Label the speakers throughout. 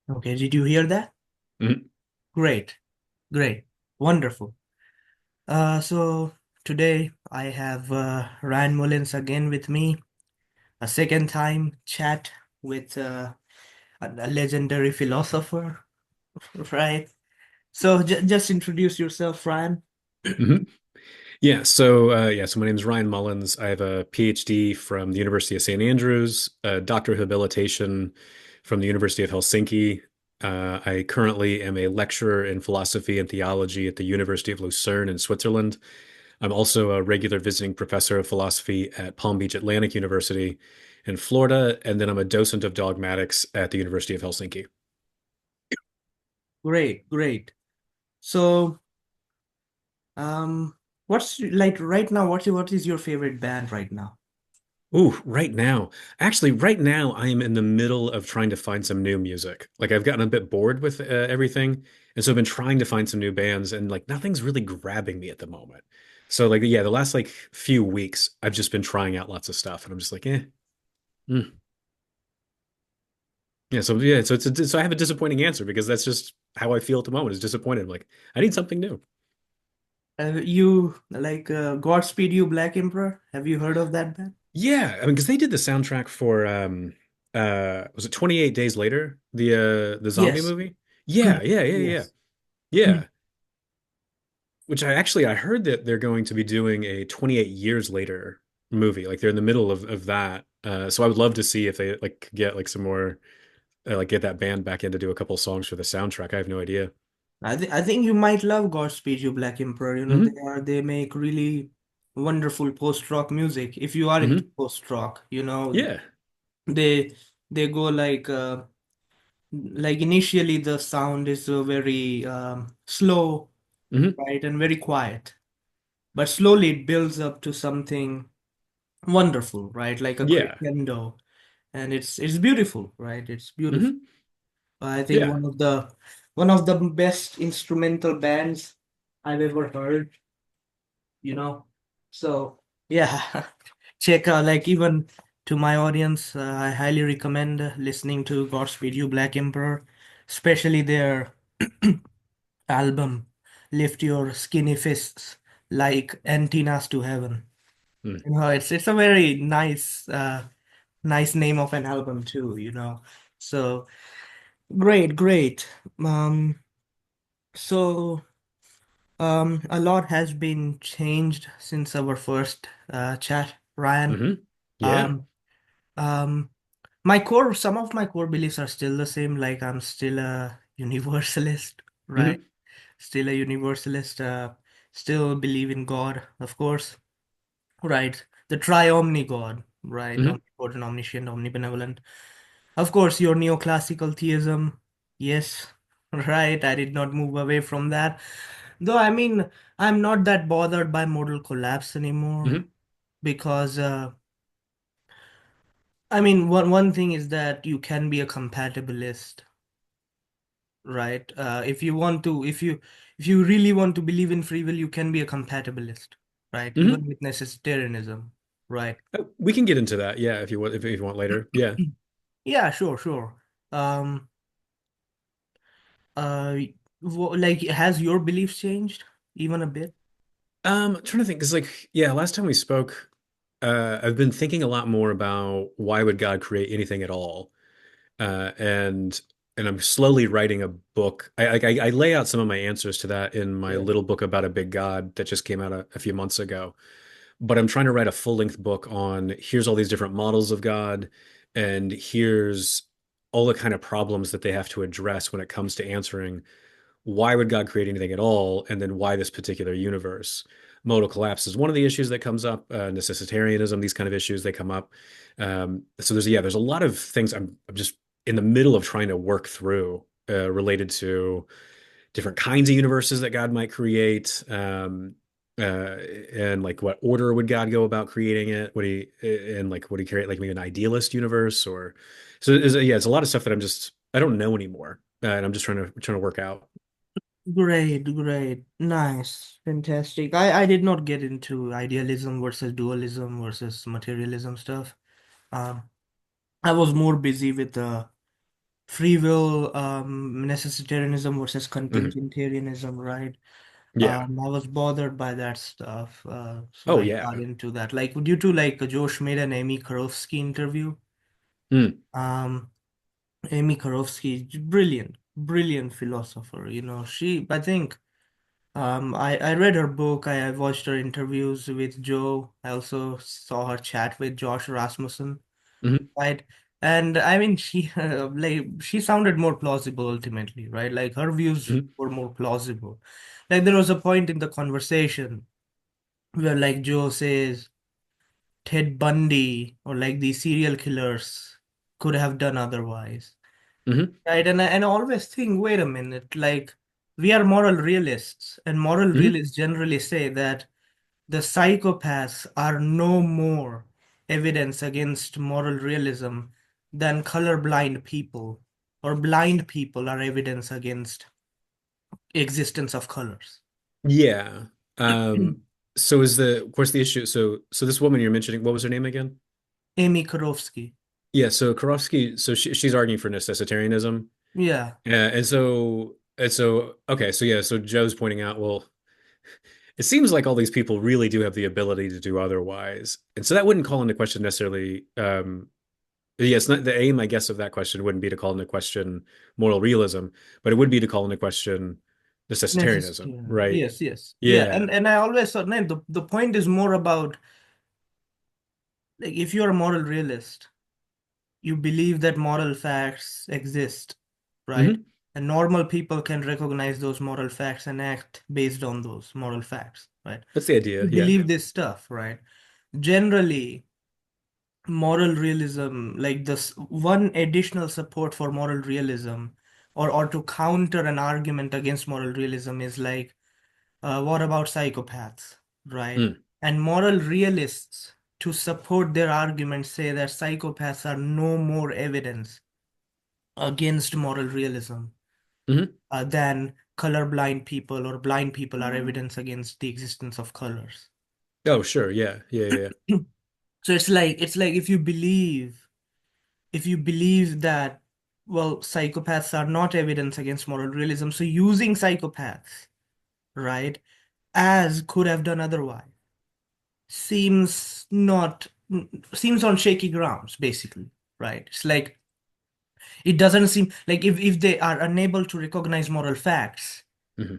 Speaker 1: Okay, did you hear that?
Speaker 2: Mhm.
Speaker 1: Great, great, wonderful. So today I have Ryan Mullins again with me, a second time chat with a legendary philosopher, right? So j just introduce yourself, Ryan.
Speaker 2: Mhm. So my name is Ryan Mullins. I have a PhD from the University of St. Andrews, a doctor of habilitation from the University of Helsinki. I currently am a lecturer in philosophy and theology at the University of Lucerne in Switzerland. I'm also a regular visiting professor of philosophy at Palm Beach Atlantic University in Florida, and then I'm a docent of dogmatics at the University of Helsinki.
Speaker 1: Great, great. So what's like right now? What is your favorite band right now?
Speaker 2: Ooh, right now, I am in the middle of trying to find some new music. Like, I've gotten a bit bored with everything. And so I've been trying to find some new bands, and like, nothing's really grabbing me at the moment. So, like, yeah, the last like few weeks, I've just been trying out lots of stuff, and I'm just like, mm. Yeah. So, yeah, so I have a disappointing answer because that's just how I feel at the moment is disappointed. I'm like, I need something new.
Speaker 1: You like Godspeed You Black Emperor? Have you heard of that band?
Speaker 2: Yeah. I mean, because they did the soundtrack for, was it 28 Days Later, the zombie
Speaker 1: Yes.
Speaker 2: movie? Yeah.
Speaker 1: Yes.
Speaker 2: Yeah, which I heard that they're going to be doing a 28 years later movie. Like they're in the middle of that. So I would love to see if they like could get like some more like get that band back in to do a couple songs for the soundtrack. I have no idea.
Speaker 1: I think you might love Godspeed You Black Emperor. You know,
Speaker 2: Hmm.
Speaker 1: they make really wonderful post-rock music. If you are into
Speaker 2: Hmm.
Speaker 1: post-rock, you know,
Speaker 2: Yeah.
Speaker 1: they they go like initially the sound is very slow,
Speaker 2: Hmm.
Speaker 1: right, and very quiet. But slowly it builds up to something wonderful, right? Like a
Speaker 2: Yeah.
Speaker 1: crescendo. And it's beautiful, right? It's beautiful.
Speaker 2: Hmm.
Speaker 1: I think
Speaker 2: Yeah.
Speaker 1: one of the best instrumental bands I've ever heard, you know. So yeah, check out like even to my audience, I highly recommend listening to Godspeed You Black Emperor, especially their album Lift Your Skinny Fists Like Antennas to Heaven.
Speaker 2: Mm.
Speaker 1: You know, it's a very nice name of an album too, you know. So great, great. Um, so a lot has been changed since our first chat, Ryan.
Speaker 2: Hmm. Yeah.
Speaker 1: Um, um, some of my core beliefs are still the same. Like I'm still a universalist, right?
Speaker 2: Hmm.
Speaker 1: Still a universalist. Still believe in God, of course, right? The triomni God, right?
Speaker 2: Hmm.
Speaker 1: Omnipotent, omniscient, omnibenevolent. Of course, your neoclassical theism, yes, right. I did not move away from that. Though, I mean, I'm not that bothered by modal collapse anymore
Speaker 2: Hmm.
Speaker 1: because, I mean, one thing is that you can be a compatibilist, right? If you really want to believe in free will, you can be a compatibilist, right? Even
Speaker 2: Hmm.
Speaker 1: with necessitarianism, right?
Speaker 2: We can get into that. Yeah, if you want, if you want later. Yeah.
Speaker 1: Yeah, sure, sure. Um, uh, like, has your beliefs changed even a bit?
Speaker 2: I'm trying to think because like yeah, last time we spoke, I've been thinking a lot more about why would God create anything at all, and I'm slowly writing a book. I lay out some of my answers to that in my
Speaker 1: Yeah.
Speaker 2: little book about a big God that just came out a few months ago. But I'm trying to write a full-length book on here's all these different models of God, and here's all the kind of problems that they have to address when it comes to answering why would God create anything at all? And then why this particular universe? Modal collapse is one of the issues that comes up. Necessitarianism, these kind of issues, they come up. So there's a lot of things I'm just in the middle of trying to work through related to different kinds of universes that God might create. And like what order would God go about creating it? Would he create like maybe an idealist universe or yeah, it's a lot of stuff that I don't know anymore. And I'm just trying to work out.
Speaker 1: Great, great. Nice. Fantastic. I did not get into idealism versus dualism versus materialism stuff. Um, I was more busy with free will, necessitarianism versus
Speaker 2: Mhm.
Speaker 1: contingentarianism, right?
Speaker 2: Yeah.
Speaker 1: I was bothered by that stuff, so
Speaker 2: Oh
Speaker 1: I got
Speaker 2: yeah.
Speaker 1: into that. Like, due to like Josh made an Amy Karofsky interview.
Speaker 2: Mm.
Speaker 1: Um, Amy Karofsky, brilliant, brilliant philosopher. I think, I read her book. I watched her interviews with Joe. I also saw her chat with Josh Rasmussen,
Speaker 2: Mhm.
Speaker 1: right? And I mean, she like she sounded more plausible ultimately, right? Like her views
Speaker 2: Mhm.
Speaker 1: were more plausible. Like there was a point in the conversation where like Joe says Ted Bundy or like these serial killers could have done otherwise,
Speaker 2: Mhm.
Speaker 1: right? And I always think, wait a minute, like we are moral realists, and moral
Speaker 2: Mhm.
Speaker 1: realists generally say that the psychopaths are no more evidence against moral realism than colorblind people or blind people are evidence against existence of colors.
Speaker 2: Yeah. So is the of course the issue so this woman you're mentioning, what was her name again?
Speaker 1: Amy Karofsky.
Speaker 2: Yeah, so Karofsky, so she's arguing for necessitarianism.
Speaker 1: Yeah,
Speaker 2: Yeah, and so okay, so yeah, so Joe's pointing out, well, it seems like all these people really do have the ability to do otherwise. And so that wouldn't call into question necessarily yeah, it's not the aim, I guess, of that question wouldn't be to call into question moral realism, but it would be to call into question necessitarianism,
Speaker 1: necessary.
Speaker 2: right?
Speaker 1: Yes, yes. Yeah,
Speaker 2: Yeah.
Speaker 1: and I always thought, no, the point is more about like if you're a moral realist, you believe that moral facts exist, right?
Speaker 2: Hmm.
Speaker 1: And normal people can recognize those moral facts and act based on those moral facts, right?
Speaker 2: That's the idea.
Speaker 1: You
Speaker 2: Yeah.
Speaker 1: believe this stuff, right? Generally, moral realism, like this one additional support for moral realism, or to counter an argument against moral realism is like, what about psychopaths, right?
Speaker 2: Mm.
Speaker 1: And moral realists, to support their argument, say that psychopaths are no more evidence against moral realism
Speaker 2: Hmm.
Speaker 1: than colorblind people or blind people are evidence against the existence of colors.
Speaker 2: Oh, sure. Yeah. Yeah. Yeah.
Speaker 1: So it's like if you believe that, well, psychopaths are not evidence against moral realism, so using psychopaths, right, as could have done otherwise seems not seems on shaky grounds, basically, right? It's like it doesn't seem like if they are unable to recognize moral facts,
Speaker 2: Hmm.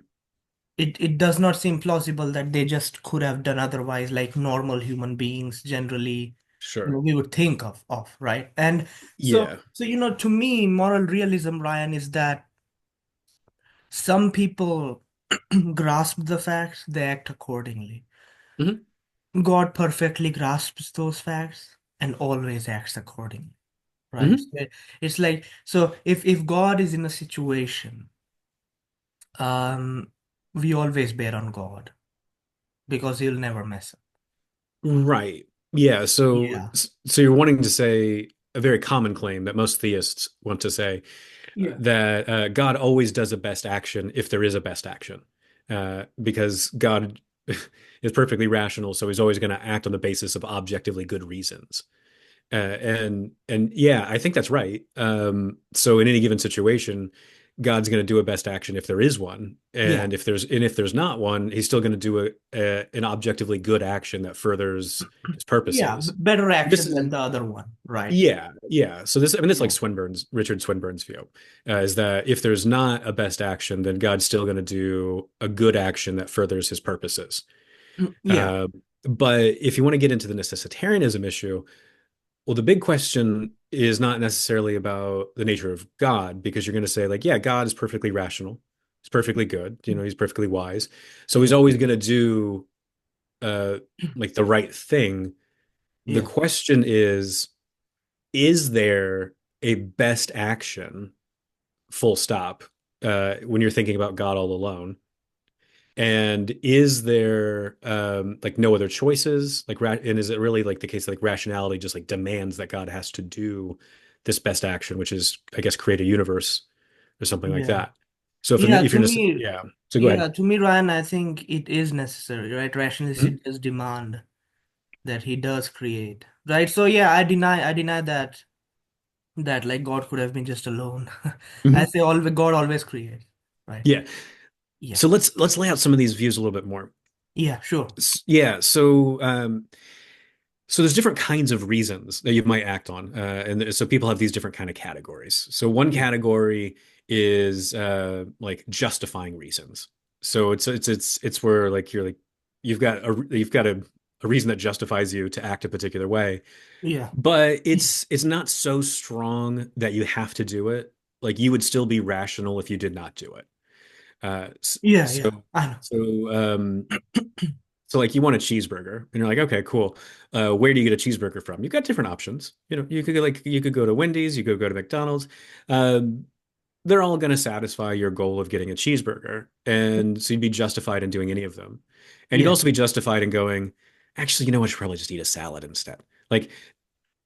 Speaker 1: it does not seem plausible that they just could have done otherwise, like normal human beings generally,
Speaker 2: Sure.
Speaker 1: we would think of, right? And so
Speaker 2: Yeah.
Speaker 1: so to me, moral realism, Ryan, is that some people grasp the facts, they act accordingly.
Speaker 2: Hmm.
Speaker 1: God perfectly grasps those facts and always acts accordingly, right?
Speaker 2: Hmm.
Speaker 1: It's like, so if God is in a situation, um we always bet on God because he'll never mess up.
Speaker 2: Right. Yeah. So,
Speaker 1: Yeah.
Speaker 2: so you're wanting to say a very common claim that most theists want to say
Speaker 1: Yeah.
Speaker 2: that God always does a best action if there is a best action, because God is perfectly rational, so he's always going to act on the basis of objectively good reasons. And yeah, I think that's right. So in any given situation, God's going to do a best action if there is one,
Speaker 1: Yeah.
Speaker 2: and if there's not one, he's still going to do an objectively good action that furthers his
Speaker 1: Yeah.
Speaker 2: purposes.
Speaker 1: Better
Speaker 2: This
Speaker 1: action
Speaker 2: is
Speaker 1: than the other one, right?
Speaker 2: yeah, yeah. So this, I mean, this is like
Speaker 1: Yeah.
Speaker 2: Richard Swinburne's view, is that if there's not a best action, then God's still going to do a good action that furthers his purposes.
Speaker 1: Yeah.
Speaker 2: Uh, but if you want to get into the necessitarianism issue, well, the big question is not necessarily about the nature of God, because you're going to say, like, yeah, God is perfectly rational. He's perfectly good. He's perfectly wise. So he's
Speaker 1: Yeah.
Speaker 2: always going to do uh, like the right thing. The
Speaker 1: Yeah.
Speaker 2: question is there a best action, full stop, when you're thinking about God all alone? And is there like no other choices? And is it really like the case like rationality just like demands that God has to do this best action, which is, I guess, create a universe or something like
Speaker 1: Yeah.
Speaker 2: that? So
Speaker 1: Yeah.
Speaker 2: if
Speaker 1: To
Speaker 2: you're
Speaker 1: me,
Speaker 2: yeah, so go
Speaker 1: yeah,
Speaker 2: ahead.
Speaker 1: to me, Ryan, I think it is necessary, right? Rationality
Speaker 2: Mhm.
Speaker 1: does demand that he does create, right? So yeah, I deny that that like God could have been just alone. I
Speaker 2: Mhm.
Speaker 1: say always God always creates, right?
Speaker 2: Yeah.
Speaker 1: Yeah.
Speaker 2: So let's lay out some of these views a little bit more.
Speaker 1: Yeah, sure.
Speaker 2: Yeah. So there's different kinds of reasons that you might act on, and so people have these different kind of categories. So one
Speaker 1: Yeah.
Speaker 2: category is like justifying reasons. So it's where like you're like you've got a reason that justifies you to act a particular way,
Speaker 1: Yeah.
Speaker 2: but it's not so strong that you have to do it. Like you would still be rational if you did not do it. Uh, s-
Speaker 1: Yeah,
Speaker 2: so
Speaker 1: yeah. I know.
Speaker 2: so so like you want a cheeseburger and you're like, okay, cool. Where do you get a cheeseburger from? You've got different options. You know, you could go to Wendy's, you could go to McDonald's. Um, they're all going to satisfy your goal of getting a cheeseburger. And so you'd be justified in doing any of them. And you'd
Speaker 1: Yeah.
Speaker 2: also be justified in going, actually, you know what, I should probably just eat a salad instead. Like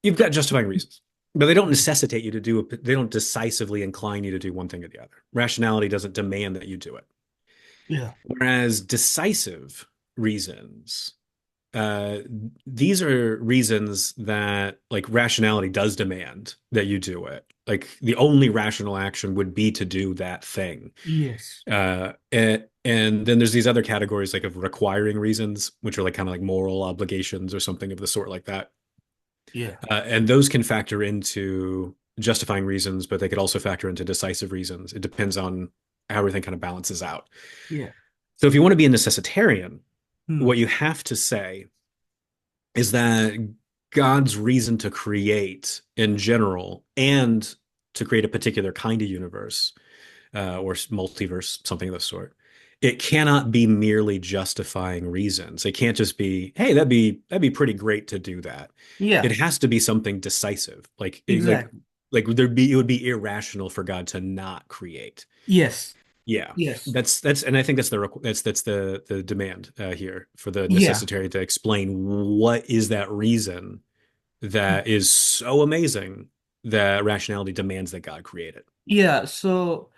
Speaker 2: you've got justifying reasons. But they don't necessitate you to do it. They don't decisively incline you to do one thing or the other. Rationality doesn't demand that you do it.
Speaker 1: Yeah.
Speaker 2: Whereas decisive reasons, uh, these are reasons that like rationality does demand that you do it. Like the only rational action would be to do that thing.
Speaker 1: Yes.
Speaker 2: And then there's these other categories like of requiring reasons, which are like kind of like moral obligations or something of the sort like that.
Speaker 1: Yeah.
Speaker 2: And those can factor into justifying reasons, but they could also factor into decisive reasons. It depends on how everything kind of balances out.
Speaker 1: Yeah.
Speaker 2: So if you want to be a necessitarian,
Speaker 1: Hmm.
Speaker 2: what you have to say is that God's reason to create in general and to create a particular kind of universe or multiverse, something of the sort, it cannot be merely justifying reasons. It can't just be, hey, that'd be pretty great to do that. It
Speaker 1: Yeah.
Speaker 2: has to be something decisive.
Speaker 1: Exactly.
Speaker 2: Like there'd be it would be irrational for God to not create.
Speaker 1: Yes.
Speaker 2: Yeah,
Speaker 1: Yes.
Speaker 2: that's and I think that's the demand here for the
Speaker 1: Yeah.
Speaker 2: necessitarian to explain what is that reason that is so amazing that rationality demands that God create it.
Speaker 1: Yeah. So,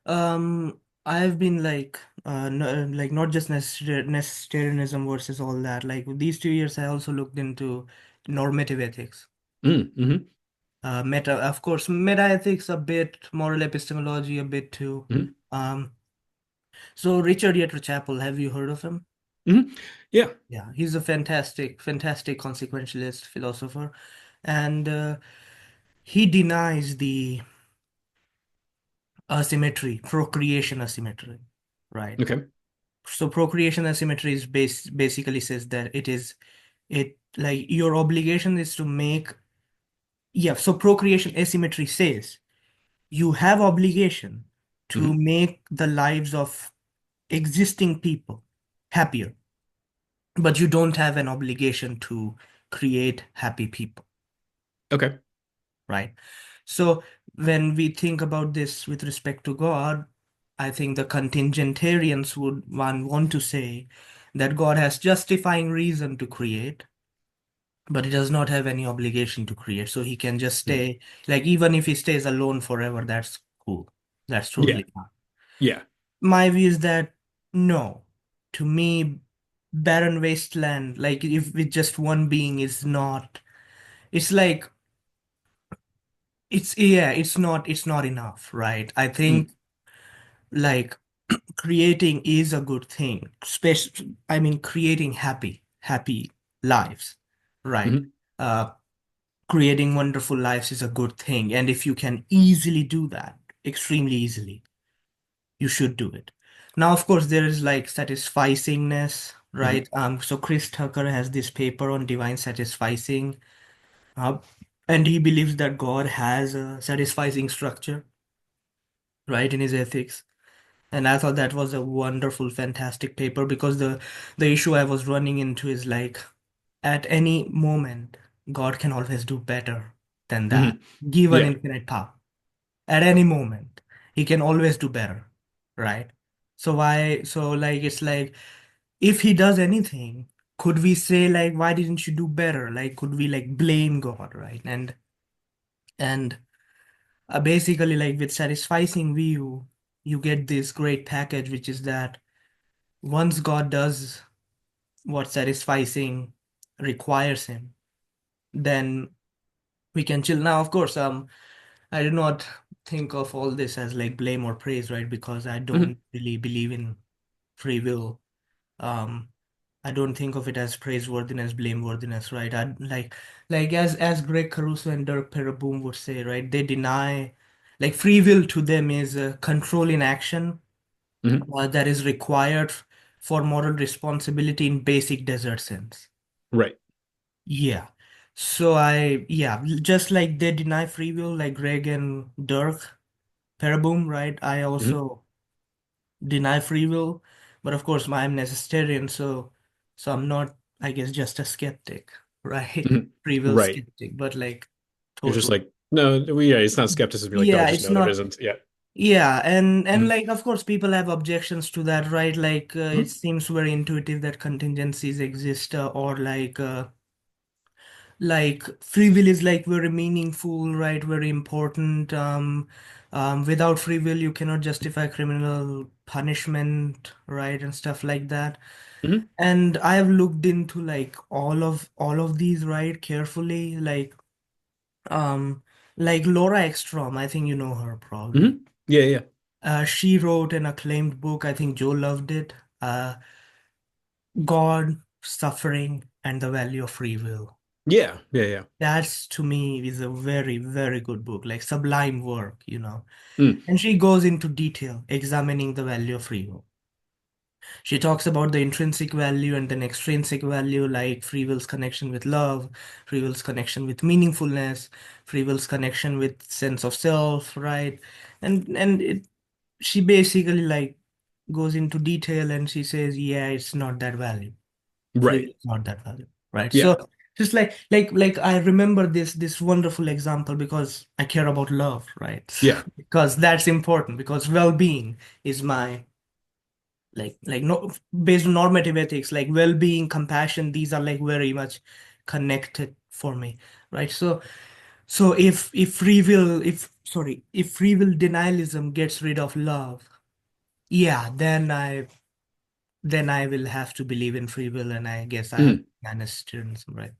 Speaker 1: I've been like, no, like not just necessitarianism versus all that. Like these 2 years, I also looked into normative ethics.
Speaker 2: Mm-hmm,
Speaker 1: Meta, of course, meta ethics a bit, moral epistemology a bit too.
Speaker 2: mm-hmm,
Speaker 1: Um, so Richard Yetter Chapel, have you heard of him?
Speaker 2: mm-hmm. Yeah.
Speaker 1: Yeah, he's a fantastic consequentialist philosopher, and he denies the asymmetry, procreation asymmetry, right?
Speaker 2: Okay.
Speaker 1: So procreation asymmetry is basically says that it like your obligation is to make, yeah. So procreation asymmetry says you have obligation to
Speaker 2: Mm-hmm.
Speaker 1: make the lives of existing people happier, but you don't have an obligation to create happy people,
Speaker 2: Okay.
Speaker 1: right? So when we think about this with respect to God, I think the contingentarians would want to say that God has justifying reason to create, but he does not have any obligation to create. So he can just
Speaker 2: Mm.
Speaker 1: stay, like even if he stays alone forever, that's cool. That's
Speaker 2: Yeah.
Speaker 1: totally fine.
Speaker 2: Yeah.
Speaker 1: My view is that no, to me, barren wasteland, like if with just one being is not, it's like it's not enough, right? I
Speaker 2: Mm.
Speaker 1: think like creating is a good thing, especially I mean creating happy lives, right?
Speaker 2: Mm-hmm.
Speaker 1: Uh creating wonderful lives is a good thing, and if you can easily do that, extremely easily, you should do it. Now, of course, there is like satisficingness,
Speaker 2: Mm-hmm.
Speaker 1: right? So Chris Tucker has this paper on divine satisficing, uh, and he believes that God has a satisficing structure, right, in his ethics. And I thought that was a wonderful, fantastic paper because the issue I was running into is like at any moment, God can always do better than that,
Speaker 2: Mm-hmm.
Speaker 1: given
Speaker 2: Yeah.
Speaker 1: infinite power. At any moment, he can always do better, right? So why, so like it's like if he does anything, could we say like why didn't you do better? Like could we like blame God, right? And basically like with satisficing view, you get this great package, which is that once God does what satisficing requires him, then we can chill. Now, of course, I do not think of all this as like blame or praise, right? Because I
Speaker 2: Hmm.
Speaker 1: don't really believe in free will. Um, I don't think of it as praiseworthiness, blameworthiness, right? I like as Greg Caruso and Dirk Pereboom would say, right? They deny like free will to them is a control in action
Speaker 2: Hmm.
Speaker 1: that is required for moral responsibility in basic desert sense.
Speaker 2: Right.
Speaker 1: Yeah. So yeah, just like they deny free will, like Greg and Dirk Pereboom, right? I
Speaker 2: Hmm.
Speaker 1: also deny free will, but of course, I'm necessitarian, so I'm not, I guess, just a skeptic, right?
Speaker 2: Hmm.
Speaker 1: Free will
Speaker 2: Right.
Speaker 1: skeptic, but like
Speaker 2: You're just
Speaker 1: total.
Speaker 2: like, no, yeah, it's not skepticism. You're like, no,
Speaker 1: Yeah,
Speaker 2: just
Speaker 1: it's
Speaker 2: no, there
Speaker 1: not.
Speaker 2: isn't. Yeah.
Speaker 1: Yeah, and
Speaker 2: Hmm.
Speaker 1: like of course people have objections to that, right? Like it
Speaker 2: Hmm.
Speaker 1: seems very intuitive that contingencies exist, or like free will is like very meaningful, right? Very important. Without free will, you cannot justify criminal punishment, right? And stuff like that.
Speaker 2: Hmm.
Speaker 1: And I've looked into like all of these, right, carefully. Um, like Laura Ekstrom, I think you know her probably.
Speaker 2: Hmm. Yeah, yeah.
Speaker 1: She wrote an acclaimed book. I think Joe loved it. God, Suffering, and the Value of Free Will.
Speaker 2: Yeah, yeah, yeah.
Speaker 1: That's to me is a very, very good book, like sublime work.
Speaker 2: Mm.
Speaker 1: And she goes into detail examining the value of free will. She talks about the intrinsic value and then extrinsic value, like free will's connection with love, free will's connection with meaningfulness, free will's connection with sense of self, right? And she basically like goes into detail and she says, yeah, it's not that value. Free will
Speaker 2: Right.
Speaker 1: is not that value, right?
Speaker 2: Yeah.
Speaker 1: So just like I remember this wonderful example because I care about love, right?
Speaker 2: Yeah.
Speaker 1: Because that's important because well-being is my like no based on normative ethics, like well-being, compassion, these are like very much connected for me, right? So if free will if sorry if free will denialism gets rid of love, yeah, then I will have to believe in free will, and I guess I have
Speaker 2: Mm.
Speaker 1: Necessitarianism, right?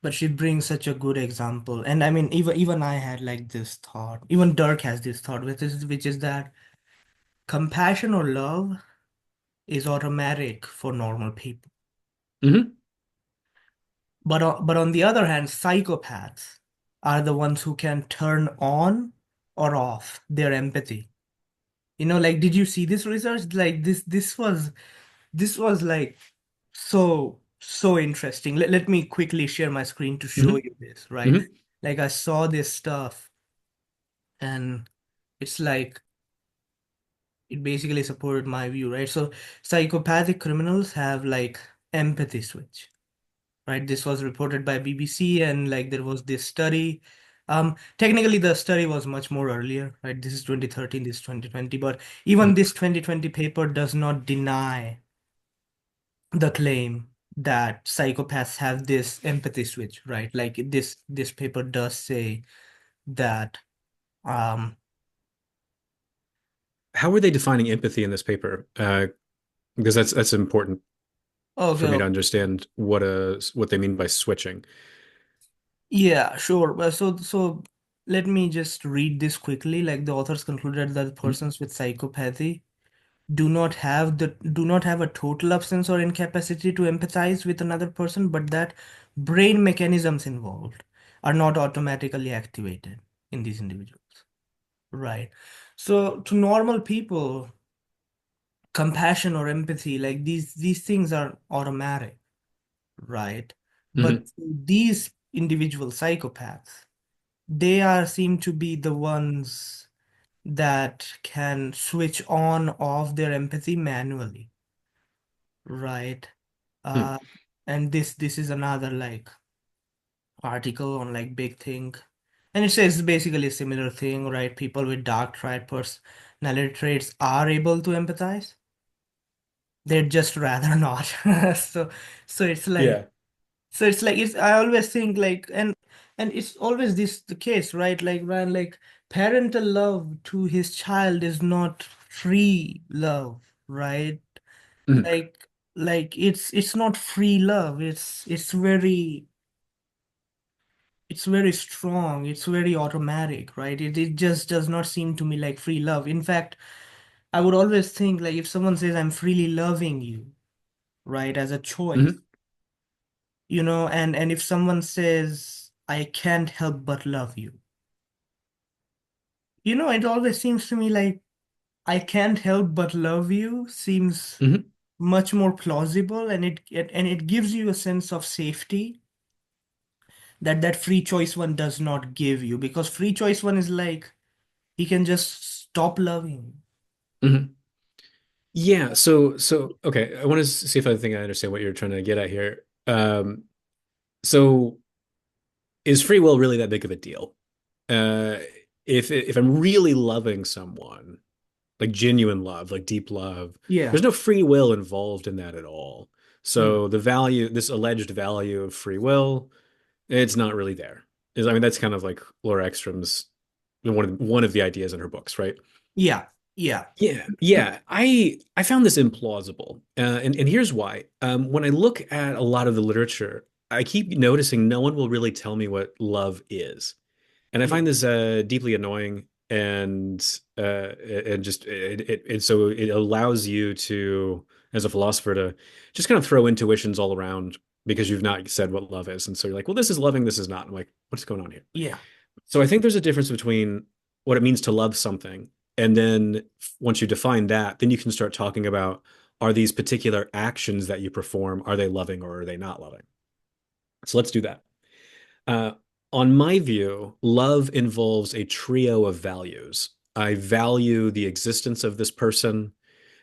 Speaker 1: But she brings such a good example, and I mean, even I had like this thought. Even Dirk has this thought, which is that compassion or love is automatic for normal people.
Speaker 2: Hmm.
Speaker 1: But on the other hand, psychopaths are the ones who can turn on or off their empathy. Like, did you see this research? Like, this was like so interesting. Let me quickly share my screen to show
Speaker 2: Hmm.
Speaker 1: you this, right?
Speaker 2: Hmm.
Speaker 1: Like, I saw this stuff, and it's like it basically supported my view, right? So, psychopathic criminals have like empathy switch, right? This was reported by BBC, and like there was this study. Technically, the study was much more earlier, right? This is 2013, this is 2020, but even
Speaker 2: Hmm.
Speaker 1: this 2020 paper does not deny the claim that psychopaths have this empathy switch, right? Like this paper does say that. Um,
Speaker 2: How are they defining empathy in this paper? Because that's important for me
Speaker 1: okay,
Speaker 2: to understand what they mean by switching.
Speaker 1: yeah, sure. So let me just read this quickly. Like the authors concluded that
Speaker 2: Mhm.
Speaker 1: persons with psychopathy do not have a total absence or incapacity to empathize with another person, but that brain mechanisms involved are not automatically activated in these individuals. Right. So to normal people, compassion or empathy, like these things are automatic, right? But
Speaker 2: Mhm.
Speaker 1: these individual psychopaths, they are seem to be the ones that can switch on off their empathy manually, right?
Speaker 2: Mm.
Speaker 1: Uh, and this is another like article on like big thing, and it says basically a similar thing, right? People with dark triad personality traits are able to empathize. They'd just rather not. So so it's like
Speaker 2: Yeah.
Speaker 1: so it's like it's I always think like and it's always this the case, right? Like Ryan, like parental love to his child is not free love, right?
Speaker 2: Mhm.
Speaker 1: Like it's not free love. It's very it's very strong, it's very automatic, right? It just does not seem to me like free love. In fact, I would always think like if someone says I'm freely loving you, right, as a choice,
Speaker 2: Hmm.
Speaker 1: and if someone says I can't help but love you, it always seems to me like I can't help but love you seems
Speaker 2: Hmm.
Speaker 1: much more plausible, and it gives you a sense of safety that free choice one does not give you, because free choice one is like he can just stop loving.
Speaker 2: Hmm. Yeah, so okay, I want to see if I think I understand what you're trying to get at here. So is free will really that big of a deal? Uh, if I'm really loving someone, like genuine love, like deep love,
Speaker 1: Yeah.
Speaker 2: there's no free will involved in that at all.
Speaker 1: Hmm.
Speaker 2: So the value, this alleged value of free will, it's not really there. I mean, that's kind of like Laura Ekstrom's one of the ideas in her books, right?
Speaker 1: Yeah. Yeah.
Speaker 2: Yeah, yeah. I found this implausible, and here's why. When I look at a lot of the literature, I keep noticing no one will really tell me what love is, and I
Speaker 1: Yeah.
Speaker 2: find this deeply annoying. And just so it allows you to, as a philosopher, to just kind of throw intuitions all around because you've not said what love is, and so you're like, well, this is loving, this is not. I'm like, what's going on here?
Speaker 1: Yeah.
Speaker 2: So I think there's a difference between what it means to love something, and then once you define that, then you can start talking about, are these particular actions that you perform, are they loving or are they not loving? So let's do that. Uh, on my view, love involves a trio of values. I value the existence of this person.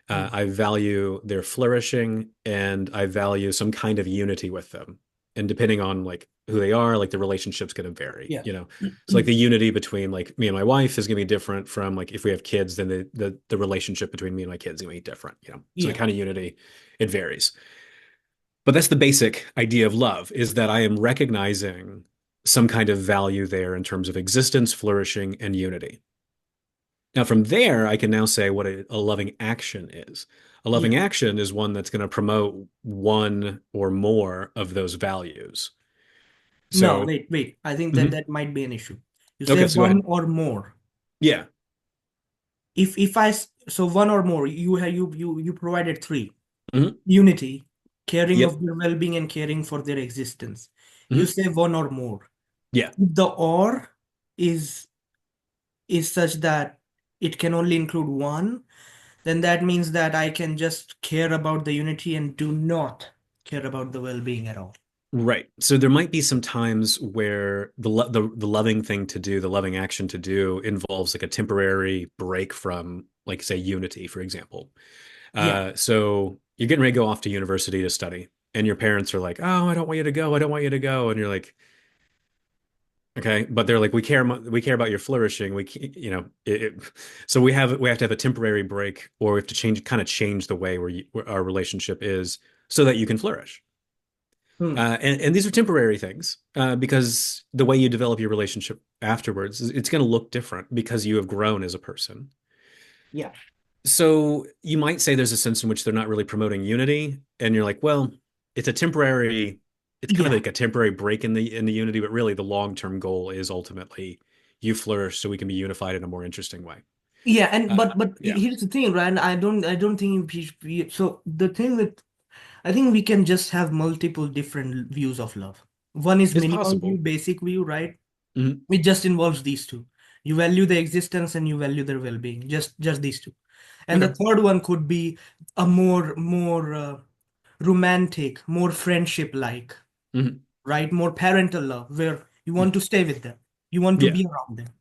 Speaker 1: Hmm.
Speaker 2: I value their flourishing, and I value some kind of unity with them. And depending on like who they are, like the relationship's going to vary,
Speaker 1: Yeah.
Speaker 2: you know. So like the unity between like me and my wife is going to be different from like if we have kids, then the relationship between me and my kids is going to be different, you know. So the
Speaker 1: Yeah.
Speaker 2: kind of unity, it varies. But that's the basic idea of love, is that I am recognizing some kind of value there in terms of existence, flourishing, and unity. Now, from there, I can now say what a loving action is. A loving
Speaker 1: Yeah.
Speaker 2: action is one that's going to promote one or more of those values.
Speaker 1: No,
Speaker 2: So,
Speaker 1: wait. I think that
Speaker 2: mhm.
Speaker 1: that might be an issue. You say
Speaker 2: Okay, so go
Speaker 1: one
Speaker 2: ahead.
Speaker 1: or more.
Speaker 2: Yeah.
Speaker 1: So one or more, you provided three.
Speaker 2: Hmm.
Speaker 1: Unity, caring
Speaker 2: Yep.
Speaker 1: of their well-being and caring for their existence. You
Speaker 2: Hmm.
Speaker 1: say one or more.
Speaker 2: Yeah.
Speaker 1: If the or is is such that it can only include one, then that means that I can just care about the unity and do not care about the well-being at all.
Speaker 2: Right. So there might be some times where the loving thing to do, the loving action to do involves like a temporary break from like say unity, for example.
Speaker 1: Yeah.
Speaker 2: So you're getting ready to go off to university to study, and your parents are like, "Oh, I don't want you to go. I don't want you to go." And you're like, "Okay," but they're like, we care about your flourishing. So we have to have a temporary break, or we have to change the way where our relationship is, so that you can flourish.
Speaker 1: Hmm.
Speaker 2: And these are temporary things because the way you develop your relationship afterwards, it's going to look different because you have grown as a person.
Speaker 1: Yeah.
Speaker 2: So you might say there's a sense in which they're not really promoting unity, and you're like, well, it's a temporary, it's kind of
Speaker 1: Yeah.
Speaker 2: like a temporary break in the unity, but really the long-term goal is ultimately you flourish so we can be unified in a more interesting way.
Speaker 1: Yeah, and but
Speaker 2: Yeah,
Speaker 1: here's the thing, right? I don't think so the thing with I think we can just have multiple different views of love. One is
Speaker 2: it's
Speaker 1: minimal view,
Speaker 2: possible.
Speaker 1: basic view, right?
Speaker 2: Hmm.
Speaker 1: It just involves these two. You value the existence and you value their well-being. Just these two. And the
Speaker 2: Okay.
Speaker 1: third one could be a more romantic, more friendship-like,
Speaker 2: Hmm.
Speaker 1: right? More parental love, where you want to stay with them, you want to
Speaker 2: Yeah.
Speaker 1: be around them,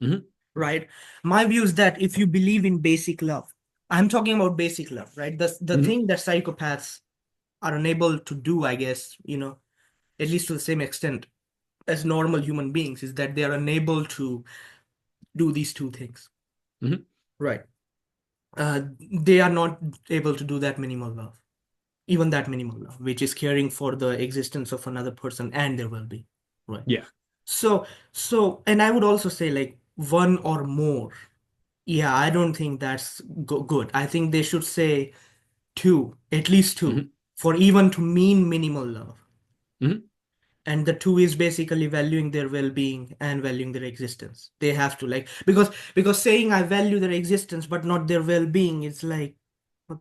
Speaker 2: Hmm.
Speaker 1: right? My view is that if you believe in basic love, I'm talking about basic love, right? The
Speaker 2: Hmm.
Speaker 1: thing that psychopaths are unable to do, I guess, at least to the same extent as normal human beings, is that they are unable to do these two things,
Speaker 2: Hmm.
Speaker 1: right? They are not able to do that minimal love, even that minimal love, which is caring for the existence of another person and their well-being, right?
Speaker 2: Yeah.
Speaker 1: And I would also say like one or more. Yeah, I don't think that's good. I think they should say two, at least two,
Speaker 2: Hmm.
Speaker 1: for even to mean minimal love.
Speaker 2: Hmm.
Speaker 1: And the two is basically valuing their well-being and valuing their existence. They have to, like, because saying I value their existence but not their well-being is like, what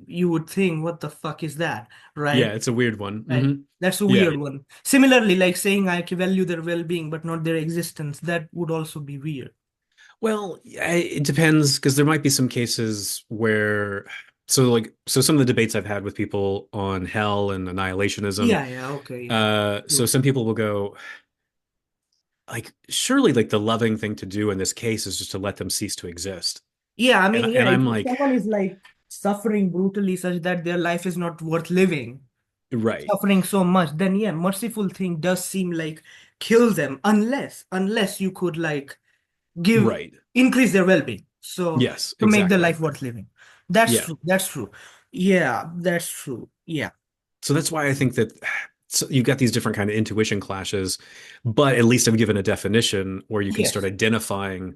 Speaker 1: you would think, what the fuck is that,
Speaker 2: Yeah,
Speaker 1: right?
Speaker 2: it's a weird one.
Speaker 1: Right. That's a
Speaker 2: Yeah.
Speaker 1: weird one. Similarly, like saying I value their well-being but not their existence, that would also be weird.
Speaker 2: Well, it depends because there might be some cases where, so some of the debates I've had with people on hell and annihilationism,
Speaker 1: Yeah, yeah, okay, yeah.
Speaker 2: so
Speaker 1: True.
Speaker 2: some people will go like, surely like the loving thing to do in this case is just to let them cease to exist.
Speaker 1: Yeah, I
Speaker 2: And
Speaker 1: mean, yeah,
Speaker 2: and I'm
Speaker 1: if
Speaker 2: like,
Speaker 1: someone is like suffering brutally such that their life is not worth living,
Speaker 2: right,
Speaker 1: suffering so much, then yeah, merciful thing does seem like kill them unless you could like give
Speaker 2: right.
Speaker 1: increase their well-being. So
Speaker 2: Yes,
Speaker 1: to make their
Speaker 2: exactly.
Speaker 1: life worth living. That's
Speaker 2: Yeah.
Speaker 1: true. That's true. Yeah, that's true. Yeah.
Speaker 2: So that's why I think that so you've got these different kind of intuition clashes, but at least I'm given a definition where you can start
Speaker 1: Yes.
Speaker 2: identifying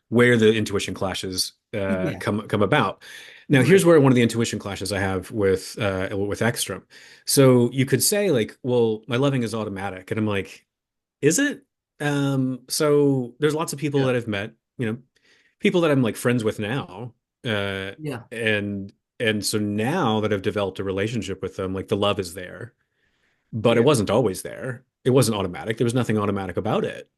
Speaker 2: where the intuition clashes
Speaker 1: Yeah.
Speaker 2: come about. Now, here's
Speaker 1: Right.
Speaker 2: where one of the intuition clashes I have with Ekstrom. So you could say like, well, my loving is automatic, and I'm like, is it? So there's lots of people
Speaker 1: Yeah.
Speaker 2: that I've met, people that I'm like friends with now, uh,
Speaker 1: Yeah.
Speaker 2: and so now that I've developed a relationship with them, like the love is there, but it
Speaker 1: Yeah.
Speaker 2: wasn't always there. It wasn't automatic. There was nothing automatic about it.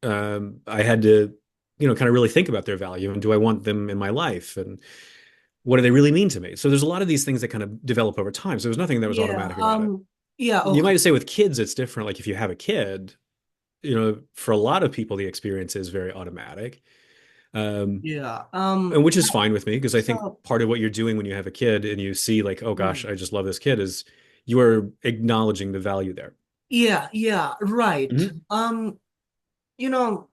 Speaker 2: I had to, kind of really think about their value and do I want them in my life and what do they really mean to me? So there's a lot of these things that kind of develop over time. So there's nothing that was
Speaker 1: Yeah.
Speaker 2: automatic about it.
Speaker 1: Yeah.
Speaker 2: You
Speaker 1: Okay.
Speaker 2: might say with kids, it's different. Like if you have a kid, for a lot of people, the experience is very automatic. Um,
Speaker 1: Yeah.
Speaker 2: and which is fine with me because I think
Speaker 1: So.
Speaker 2: part of what you're doing when you have a kid and you see like, oh gosh,
Speaker 1: Right.
Speaker 2: I just love this kid is you are acknowledging the value there.
Speaker 1: Yeah. Yeah. Right.
Speaker 2: Hmm.
Speaker 1: You know,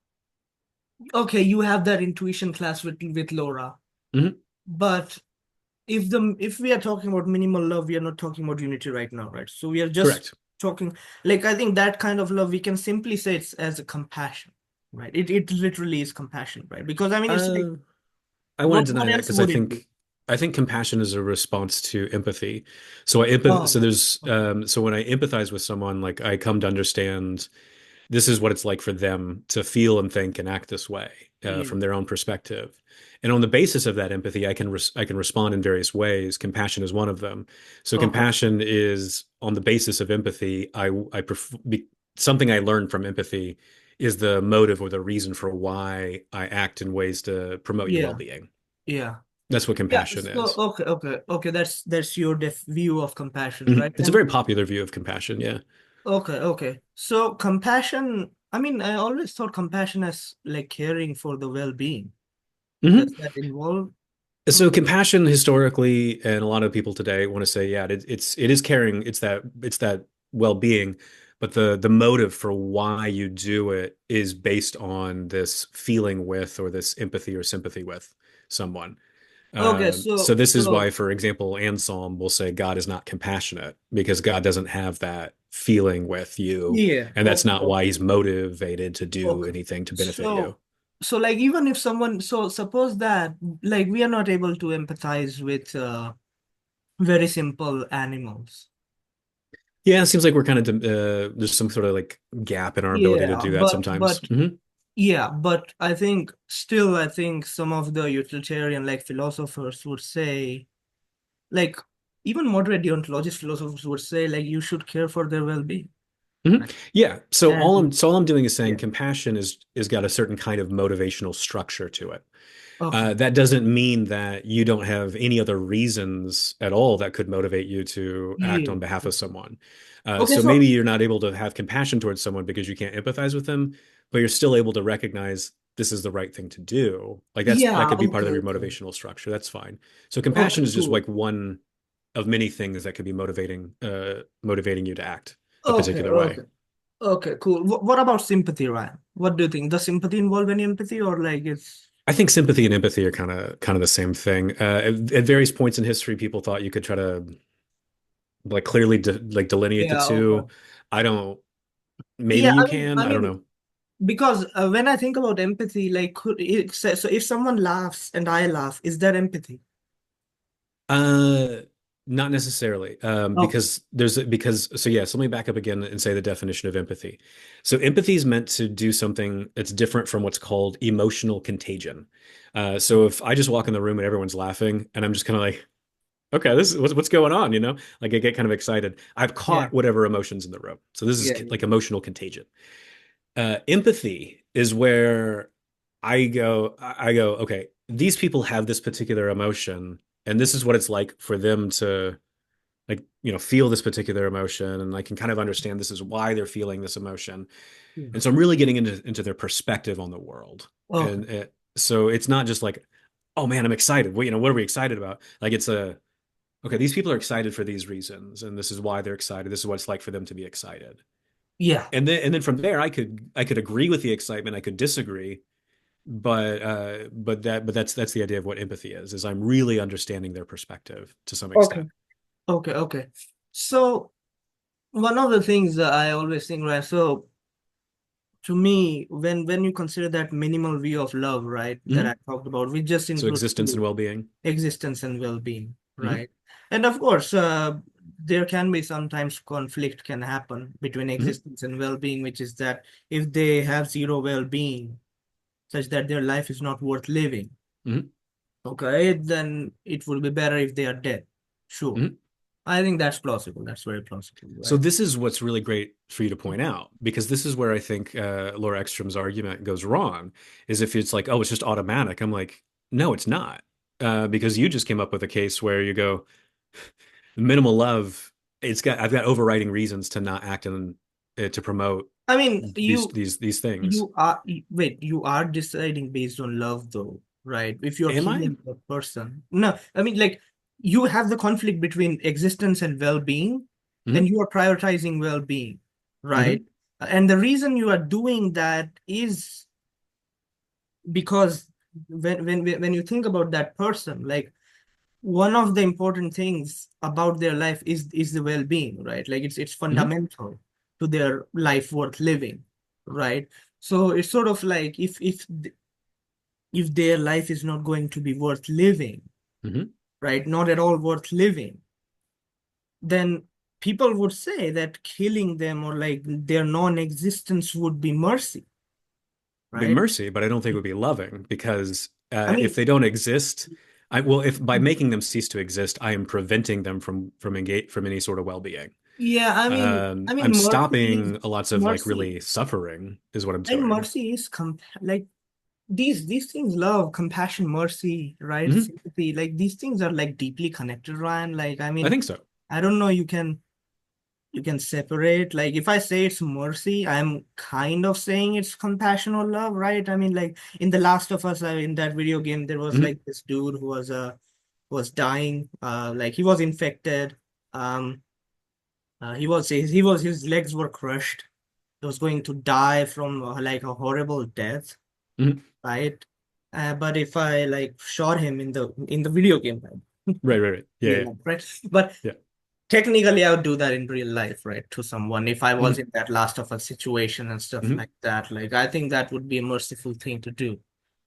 Speaker 1: okay, you have that intuition class with Laura,
Speaker 2: Hmm.
Speaker 1: but if we are talking about minimal love, we are not talking about unity right now, right? So we are just
Speaker 2: Correct.
Speaker 1: talking, like, I think that kind of love we can simply say it's as a compassion, right? It literally is compassion, right? Because I mean it's like
Speaker 2: Uh, I want to deny
Speaker 1: what
Speaker 2: that
Speaker 1: else
Speaker 2: because
Speaker 1: would it be?
Speaker 2: I think compassion is a response to empathy. So I empath so
Speaker 1: Oh,
Speaker 2: there's
Speaker 1: okay.
Speaker 2: so when I empathize with someone, like I come to understand this is what it's like for them to feel and think and act this way
Speaker 1: Yeah.
Speaker 2: from their own perspective. And on the basis of that empathy, I can respond in various ways. Compassion is one of them. So
Speaker 1: Okay.
Speaker 2: compassion is on the basis of empathy. Something I learned from empathy is the motive or the reason for why I act in ways to promote your
Speaker 1: Yeah.
Speaker 2: well-being.
Speaker 1: Yeah.
Speaker 2: That's what
Speaker 1: Yeah.
Speaker 2: compassion
Speaker 1: So
Speaker 2: is.
Speaker 1: okay. That's your view of compassion, right?
Speaker 2: It's a
Speaker 1: And
Speaker 2: very popular view of compassion. Yeah.
Speaker 1: okay. So compassion, I mean, I always thought compassion as like caring for the well-being. Does
Speaker 2: Hmm.
Speaker 1: that involve?
Speaker 2: So compassion historically, and a lot of people today want to say, yeah, it is caring. It's that well-being, but the motive for why you do it is based on this feeling with or this empathy or sympathy with someone.
Speaker 1: Okay,
Speaker 2: So
Speaker 1: so
Speaker 2: this is why, for example, Anselm will say God is not compassionate because God doesn't have that feeling with you,
Speaker 1: yeah,
Speaker 2: and that's not why he's motivated to do
Speaker 1: okay.
Speaker 2: anything to benefit you.
Speaker 1: So like even if someone, so suppose that like we are not able to empathize with very simple animals.
Speaker 2: Yeah, it seems like we're kind of there's some sort of like gap in our ability to
Speaker 1: Yeah,
Speaker 2: do that
Speaker 1: but
Speaker 2: sometimes. Hmm.
Speaker 1: yeah, but I think still I think some of the utilitarian like philosophers would say like even moderate deontologist philosophers would say like you should care for their well-being.
Speaker 2: Hmm.
Speaker 1: Right?
Speaker 2: Yeah.
Speaker 1: And
Speaker 2: So all I'm doing is saying
Speaker 1: yeah,
Speaker 2: compassion is got a certain kind of motivational structure to it.
Speaker 1: okay.
Speaker 2: That doesn't mean that you don't have any other reasons at all that could motivate you to act
Speaker 1: Yeah.
Speaker 2: on behalf of someone.
Speaker 1: Okay,
Speaker 2: So maybe
Speaker 1: so
Speaker 2: you're not able to have compassion towards someone because you can't empathize with them, but you're still able to recognize this is the right thing to do. Like that
Speaker 1: yeah,
Speaker 2: could be part of your
Speaker 1: okay.
Speaker 2: motivational structure. That's fine. So
Speaker 1: Okay,
Speaker 2: compassion is just
Speaker 1: cool.
Speaker 2: like one of many things that could be motivating you to act a
Speaker 1: Okay,
Speaker 2: particular way.
Speaker 1: okay. Okay, cool. What about sympathy, Ryan? What do you think? Does sympathy involve any empathy or like it's
Speaker 2: I think sympathy and empathy are kind of the same thing. At various points in history, people thought you could try to like clearly like delineate the
Speaker 1: yeah, okay.
Speaker 2: two. I don't. Maybe
Speaker 1: Yeah,
Speaker 2: you
Speaker 1: I mean,
Speaker 2: can.
Speaker 1: I
Speaker 2: I don't
Speaker 1: mean,
Speaker 2: know.
Speaker 1: because when I think about empathy, like, so if someone laughs and I laugh, is that empathy?
Speaker 2: Uh, Not necessarily,
Speaker 1: Okay.
Speaker 2: because so yes, let me back up again and say the definition of empathy. So empathy is meant to do something that's different from what's called emotional contagion. So if I just walk in the room and everyone's laughing, and I'm just kind of like, okay, this is what's going on, you know? Like I get kind of excited. I've
Speaker 1: Yeah.
Speaker 2: caught whatever emotions in the room. So this is
Speaker 1: Yeah.
Speaker 2: like emotional contagion. Empathy is where I go, okay, these people have this particular emotion, and this is what it's like for them to like, feel this particular emotion, and I can kind of understand this is why they're feeling this emotion.
Speaker 1: Yeah.
Speaker 2: And so I'm really getting into their perspective on the world.
Speaker 1: Okay.
Speaker 2: And so it's not just like, oh man, I'm excited. What are we excited about? Like it's okay, these people are excited for these reasons, and this is why they're excited. This is what it's like for them to be excited.
Speaker 1: Yeah.
Speaker 2: And then from there I could agree with the excitement, I could disagree, but that's the idea of what empathy is I'm really understanding their perspective to some
Speaker 1: Okay.
Speaker 2: extent.
Speaker 1: Okay. Okay. So one of the things that I always think, right? So to me, when you consider that minimal view of love, right, that I
Speaker 2: Hmm.
Speaker 1: talked about, we just
Speaker 2: So
Speaker 1: include
Speaker 2: existence and well-being.
Speaker 1: existence and well-being,
Speaker 2: Hmm.
Speaker 1: right? And of course, there can be sometimes conflict can happen between
Speaker 2: Hmm.
Speaker 1: existence and well-being, which is that if they have zero well-being, such that their life is not worth living,
Speaker 2: Hmm.
Speaker 1: okay, then it would be better if they are dead. Sure.
Speaker 2: Hmm.
Speaker 1: I think that's plausible. That's very plausible,
Speaker 2: So
Speaker 1: right?
Speaker 2: this is what's really great for you to point out, because this is where I think Laura Ekstrom's argument goes wrong, is if it's like, oh, it's just automatic. I'm like, no, it's not, because you just came up with a case where you go minimal love. I've got overriding reasons to not act and to promote
Speaker 1: I mean,
Speaker 2: these things.
Speaker 1: wait, you are deciding based on love though, right? If you're
Speaker 2: Am I?
Speaker 1: killing a person. No, I mean like you have the conflict between existence and well-being, and
Speaker 2: Hmm.
Speaker 1: you are prioritizing well-being, right?
Speaker 2: Hmm.
Speaker 1: And the reason you are doing that is because when you think about that person, like one of the important things about their life is the well-being, right? Like it's
Speaker 2: Hmm.
Speaker 1: fundamental to their life worth living, right? So it's sort of like if their life is not going to be worth living,
Speaker 2: Hmm.
Speaker 1: right, not at all worth living, then people would say that killing them or like their non-existence would be mercy,
Speaker 2: Be
Speaker 1: right?
Speaker 2: mercy, but I don't think it would be loving, because
Speaker 1: I
Speaker 2: if
Speaker 1: mean,
Speaker 2: they don't exist, if by making them cease to exist, I am preventing them from any sort of well-being.
Speaker 1: yeah, I mean
Speaker 2: I'm
Speaker 1: mercy
Speaker 2: stopping lots of like
Speaker 1: mercy
Speaker 2: really suffering is what I'm
Speaker 1: and
Speaker 2: doing.
Speaker 1: mercy is like these things, love, compassion, mercy, right,
Speaker 2: Hmm.
Speaker 1: sympathy, like these things are like deeply connected, Ryan. Like I
Speaker 2: I
Speaker 1: mean,
Speaker 2: think so.
Speaker 1: I don't know, you can separate, like if I say it's mercy, I'm kind of saying it's compassion or love, right? I mean, like in The Last of Us, in that video game, there was
Speaker 2: Hmm.
Speaker 1: like this dude who was dying, like he was infected, um his legs were crushed, he was going to die from like a horrible death,
Speaker 2: Hmm.
Speaker 1: right? But if I like shot him in the video game, right?
Speaker 2: Right, right, right. Yeah,
Speaker 1: Real
Speaker 2: yeah,
Speaker 1: life, right? But
Speaker 2: yeah.
Speaker 1: technically, I would do that in real life, right? To someone, if I was
Speaker 2: Hmm.
Speaker 1: in that Last of Us situation and stuff
Speaker 2: Hmm.
Speaker 1: like that, like I think that would be a merciful thing to do.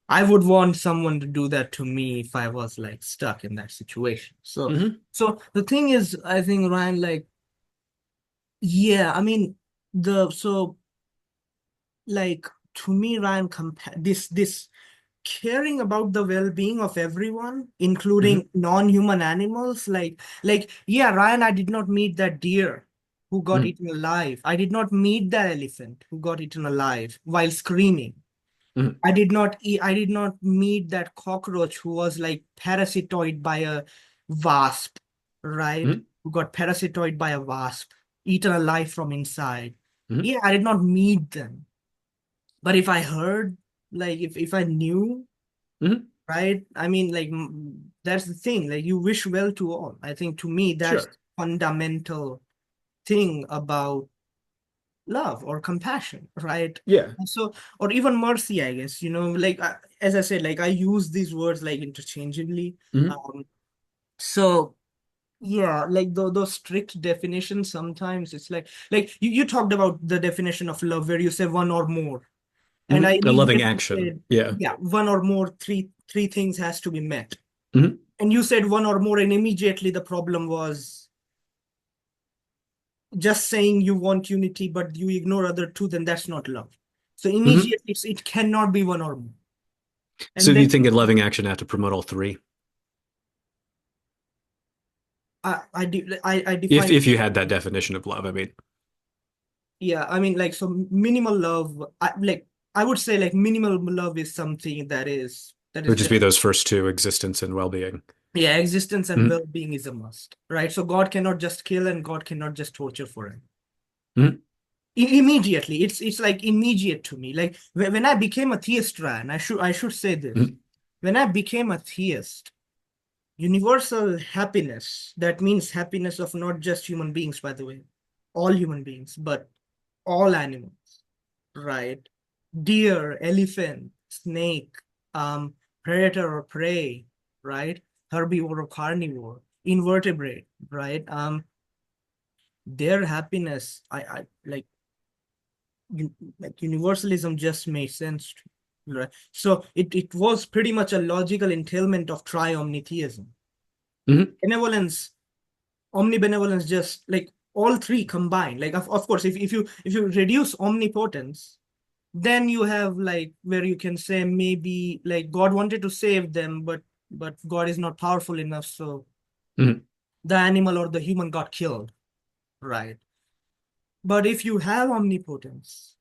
Speaker 1: I would want someone to do that to me if I was like stuck in that situation. So,
Speaker 2: Hmm.
Speaker 1: so the thing is, I think Ryan, like, yeah, I mean, the so like to me, Ryan, this caring about the well-being of everyone,
Speaker 2: Hmm.
Speaker 1: including non-human animals, like yeah, Ryan, I did not meet that deer who got
Speaker 2: Hmm.
Speaker 1: eaten alive. I did not meet that elephant who got eaten alive while screaming.
Speaker 2: Hmm.
Speaker 1: I did not meet that cockroach who was like parasitoid by a wasp, right?
Speaker 2: Hmm.
Speaker 1: Who got parasitoid by a wasp, eaten alive from inside.
Speaker 2: Hmm.
Speaker 1: Yeah, I did not meet them. But if I heard, like if I knew,
Speaker 2: Hmm.
Speaker 1: right? I mean, like that's the thing. Like you wish well to all. I think to me that's
Speaker 2: Sure.
Speaker 1: fundamental thing about love or compassion, right?
Speaker 2: Yeah.
Speaker 1: And so, or even mercy, I guess. Like as I said, like I use these words like interchangeably.
Speaker 2: Hmm.
Speaker 1: Um, so yeah, like those strict definitions. Sometimes it's like you talked about the definition of love where you say one or more, and
Speaker 2: Hmm.
Speaker 1: I
Speaker 2: A loving
Speaker 1: immediately
Speaker 2: action.
Speaker 1: said,
Speaker 2: Yeah.
Speaker 1: yeah, one or more, three things has to be met.
Speaker 2: Hmm.
Speaker 1: And you said one or more, and immediately the problem was just saying you want unity, but you ignore other two, then that's not love. So
Speaker 2: Hmm.
Speaker 1: immediately it cannot be one or more.
Speaker 2: So
Speaker 1: And
Speaker 2: do you
Speaker 1: then
Speaker 2: think in loving action have to promote all three?
Speaker 1: I
Speaker 2: If
Speaker 1: define,
Speaker 2: if you had that definition of love, I mean,
Speaker 1: yeah, I mean, like, so minimal love, I would say like minimal love is something
Speaker 2: it would just
Speaker 1: there.
Speaker 2: be those first two, existence and well-being.
Speaker 1: Yeah, existence and
Speaker 2: Hmm.
Speaker 1: well-being is a must, right? So God cannot just kill and God cannot just torture for him.
Speaker 2: Hmm.
Speaker 1: Immediately, it's like immediate to me. Like when I became a theist, Ryan, I should say this.
Speaker 2: Hmm.
Speaker 1: When I became a theist, universal happiness, that means happiness of not just human beings, by the way, all human beings, but all animals, right? Deer, elephant, snake, um, predator or prey, right? Herbivore or carnivore, invertebrate, right? Their happiness, I like, like universalism just made sense to me, right? So it was pretty much a logical entailment of triomnitheism.
Speaker 2: Hmm.
Speaker 1: Benevolence, omnibenevolence, just like all three combined. Like of course, if you reduce omnipotence, then you have like where you can say maybe like God wanted to save them, but God is not powerful enough, so
Speaker 2: Hmm.
Speaker 1: the animal or the human got killed, right? But if you have omnipotence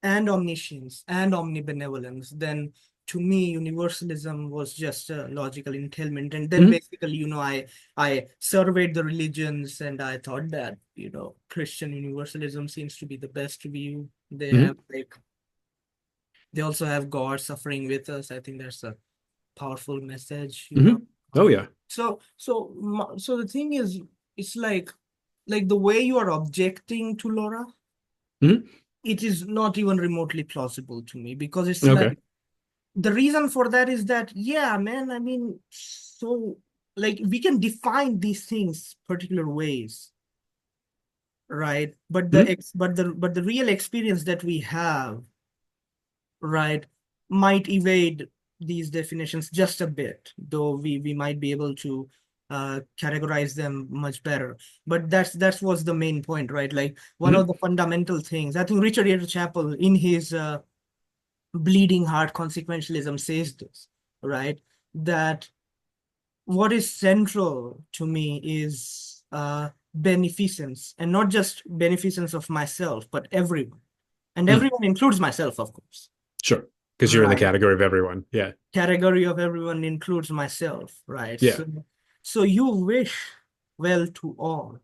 Speaker 1: and omniscience and omnibenevolence, then to me universalism was just a logical entailment. And then
Speaker 2: Hmm.
Speaker 1: basically, I surveyed the religions and I thought that Christian universalism seems to be the best view. They have
Speaker 2: Hmm.
Speaker 1: like they also have God suffering with us. I think that's a powerful message.
Speaker 2: Hmm. Oh yeah.
Speaker 1: So the thing is, it's like the way you are objecting to Laura,
Speaker 2: Hmm.
Speaker 1: it is not even remotely plausible to me, because it's
Speaker 2: Okay.
Speaker 1: like the reason for that is that, yeah, man, I mean, so like we can define these things particular ways, right? But the
Speaker 2: Hmm.
Speaker 1: ex but the real experience that we have, right, might evade these definitions just a bit, though we might be able to categorize them much better. But that's was the main point, right? Like one of
Speaker 2: Hmm.
Speaker 1: the fundamental things, I think Richard Yates Chapel in his Bleeding Heart Consequentialism says this, right? That what is central to me is beneficence, and not just beneficence of myself, but everyone. And
Speaker 2: Hmm.
Speaker 1: everyone includes myself, of course.
Speaker 2: Sure. Because you're in the
Speaker 1: Right.
Speaker 2: category of everyone. Yeah.
Speaker 1: Category of everyone includes myself, right?
Speaker 2: Yeah.
Speaker 1: So you wish well to all.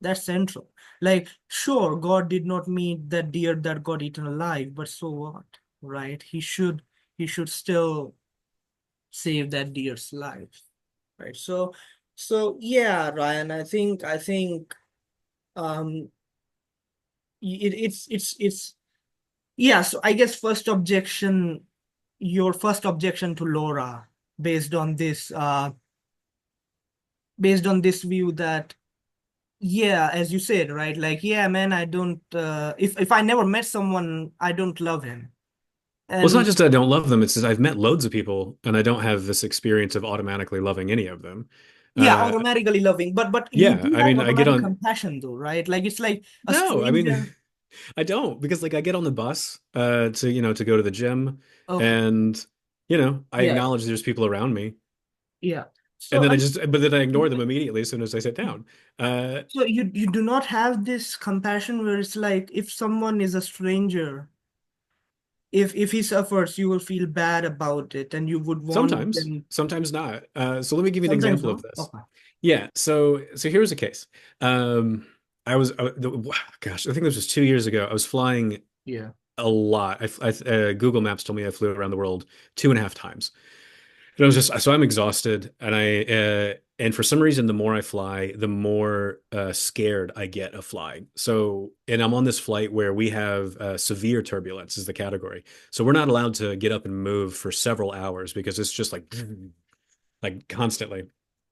Speaker 1: That's central. Like, sure, God did not meet that deer that got eaten alive, but so what, right? He should still save that deer's life, right? So yeah, Ryan, I think um it's yeah. So I guess your first objection to Laura, based on this view that, yeah, as you said, right? Like, yeah, man, I don't if I never met someone, I don't love him.
Speaker 2: Well, it's not
Speaker 1: And
Speaker 2: just that I don't love them, it's that I've met loads of people and I don't have this experience of automatically loving any of them.
Speaker 1: yeah,
Speaker 2: Uh,
Speaker 1: automatically loving, but you
Speaker 2: yeah,
Speaker 1: do
Speaker 2: I
Speaker 1: have
Speaker 2: mean, I get
Speaker 1: automatic
Speaker 2: on,
Speaker 1: compassion though, right? Like it's like a
Speaker 2: no, I mean,
Speaker 1: stranger.
Speaker 2: I don't because like I get on the bus to go to the gym
Speaker 1: Okay.
Speaker 2: and I
Speaker 1: Yeah,
Speaker 2: acknowledge there's people around me
Speaker 1: yeah.
Speaker 2: and
Speaker 1: So
Speaker 2: then
Speaker 1: I
Speaker 2: but then I ignore them immediately as soon as I sit down. Uh,
Speaker 1: so you do not have this compassion where it's like if someone is a stranger, if he suffers, you will feel bad about it and you would want
Speaker 2: Sometimes,
Speaker 1: them.
Speaker 2: sometimes not. So let me give you an
Speaker 1: Sometimes
Speaker 2: example of
Speaker 1: no.
Speaker 2: this.
Speaker 1: Okay.
Speaker 2: Yeah, so here's a case. Um, gosh, I think this was 2 years ago. I was flying
Speaker 1: Yeah.
Speaker 2: a lot. Google Maps told me I flew around the world 2.5 times. And I was just so I'm exhausted, and for some reason, the more I fly, the more scared I get of flying. So, and I'm on this flight where we have severe turbulence is the category. So we're not allowed to get up and move for several hours because it's just like constantly.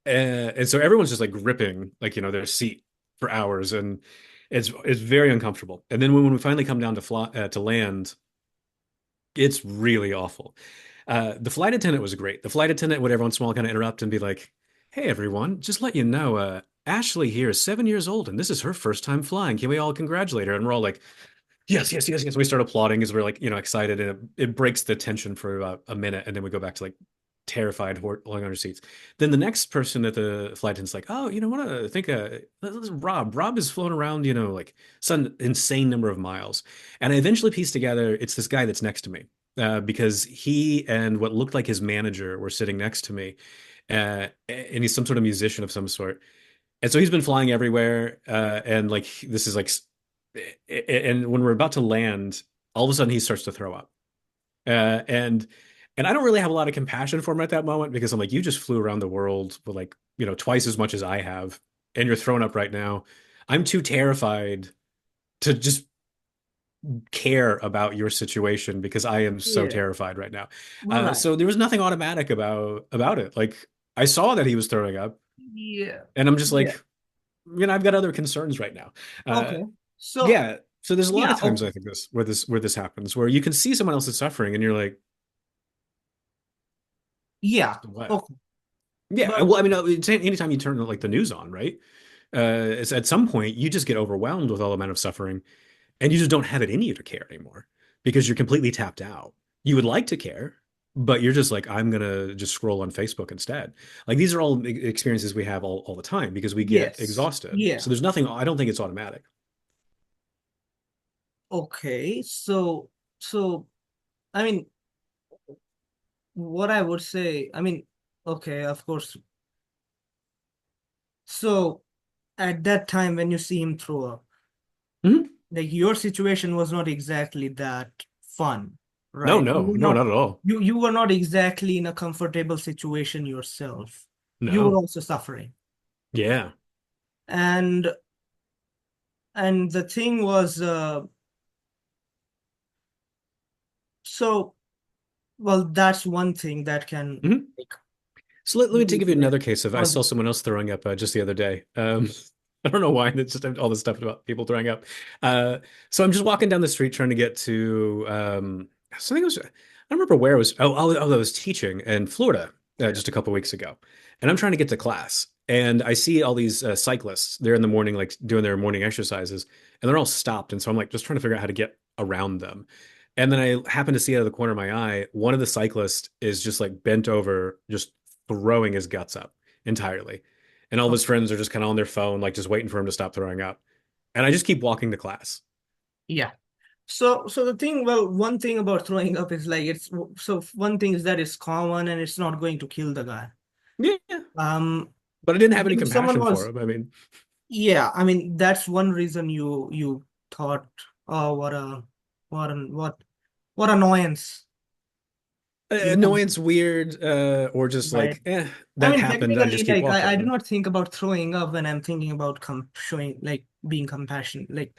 Speaker 2: And so everyone's just like gripping their seat for hours, and it's very uncomfortable. And then when we finally come down to fly to land, it's really awful. The flight attendant was great. The flight attendant would every once in a while kind of interrupt and be like, Hey everyone, just let you know, Ashley here is 7 years old and this is her first time flying. Can we all congratulate her? And we're all like, yes, yes, yes, yes. We start applauding as we're like, excited, and it breaks the tension for about a minute, and then we go back to like terrified, holding on our seats. Then the next person at the flight attendant's like, oh, what I think, this is Rob. Rob has flown around, like some insane number of miles, and I eventually pieced together it's this guy that's next to me, because he and what looked like his manager were sitting next to me, and he's some sort of musician of some sort. And so he's been flying everywhere, and like this is like, and when we're about to land, all of a sudden he starts to throw up, uh, and and I don't really have a lot of compassion for him at that moment because I'm like, you just flew around the world with like twice as much as I have, and you're throwing up right now. I'm too terrified to just care about your situation because I am so
Speaker 1: Yeah.
Speaker 2: terrified right now.
Speaker 1: Right.
Speaker 2: So there was nothing automatic about it. Like I saw that he was throwing up,
Speaker 1: Yeah.
Speaker 2: and I'm just
Speaker 1: Yeah.
Speaker 2: like, I've got other concerns right now. Uh,
Speaker 1: Okay. So
Speaker 2: yeah. So there's a lot
Speaker 1: yeah.
Speaker 2: of times
Speaker 1: Okay.
Speaker 2: I think this happens where you can see someone else is suffering and you're like,
Speaker 1: Yeah.
Speaker 2: what?
Speaker 1: Okay.
Speaker 2: Yeah.
Speaker 1: But
Speaker 2: Well, I mean, anytime you turn like the news on, right? It's at some point you just get overwhelmed with all the amount of suffering, and you just don't have it in you to care anymore because you're completely tapped out. You would like to care, but you're just like, I'm gonna just scroll on Facebook instead. Like these are all experiences we have all the time because we get
Speaker 1: yes.
Speaker 2: exhausted.
Speaker 1: Yeah.
Speaker 2: So there's nothing. I don't think it's automatic.
Speaker 1: Okay. So I mean, what I would say, I mean, okay, of course. So at that time when you see him throw up,
Speaker 2: Mhm.
Speaker 1: like your situation was not exactly that fun,
Speaker 2: No,
Speaker 1: right?
Speaker 2: no, no, not at all.
Speaker 1: You were not exactly in a comfortable situation yourself. You were
Speaker 2: No.
Speaker 1: also suffering.
Speaker 2: Yeah.
Speaker 1: And the thing was so well, that's one thing that can
Speaker 2: Mhm.
Speaker 1: like
Speaker 2: So let me take give you
Speaker 1: like
Speaker 2: another case of I
Speaker 1: cause
Speaker 2: saw someone else throwing up just the other day. I don't know why. It's just all this stuff about people throwing up. So I'm just walking down the street trying to get to something was I don't remember where it was. Oh, I was teaching in Florida
Speaker 1: yeah.
Speaker 2: just a couple weeks ago, and I'm trying to get to class, and I see all these cyclists. They're in the morning, like doing their morning exercises, and they're all stopped. And so I'm like just trying to figure out how to get around them. And then I happen to see out of the corner of my eye, one of the cyclists is just like bent over, just throwing his guts up entirely. And all of his
Speaker 1: Okay.
Speaker 2: friends are just kind of on their phone, like just waiting for him to stop throwing up. And I just keep walking to class.
Speaker 1: Yeah. So the thing, well, one thing about throwing up is like it's so one thing is that it's common and it's not going to kill the guy.
Speaker 2: Yeah.
Speaker 1: Um,
Speaker 2: But I didn't have any
Speaker 1: if someone
Speaker 2: compassion for
Speaker 1: was,
Speaker 2: him. I mean,
Speaker 1: yeah, I mean that's one reason you thought, oh, what what annoyance, you know,
Speaker 2: annoyance, weird, or just
Speaker 1: right?
Speaker 2: like,
Speaker 1: I
Speaker 2: that
Speaker 1: mean,
Speaker 2: happened. I
Speaker 1: technically,
Speaker 2: just keep
Speaker 1: like I do
Speaker 2: walking.
Speaker 1: not think about throwing up when I'm thinking about com showing like being compassionate. Like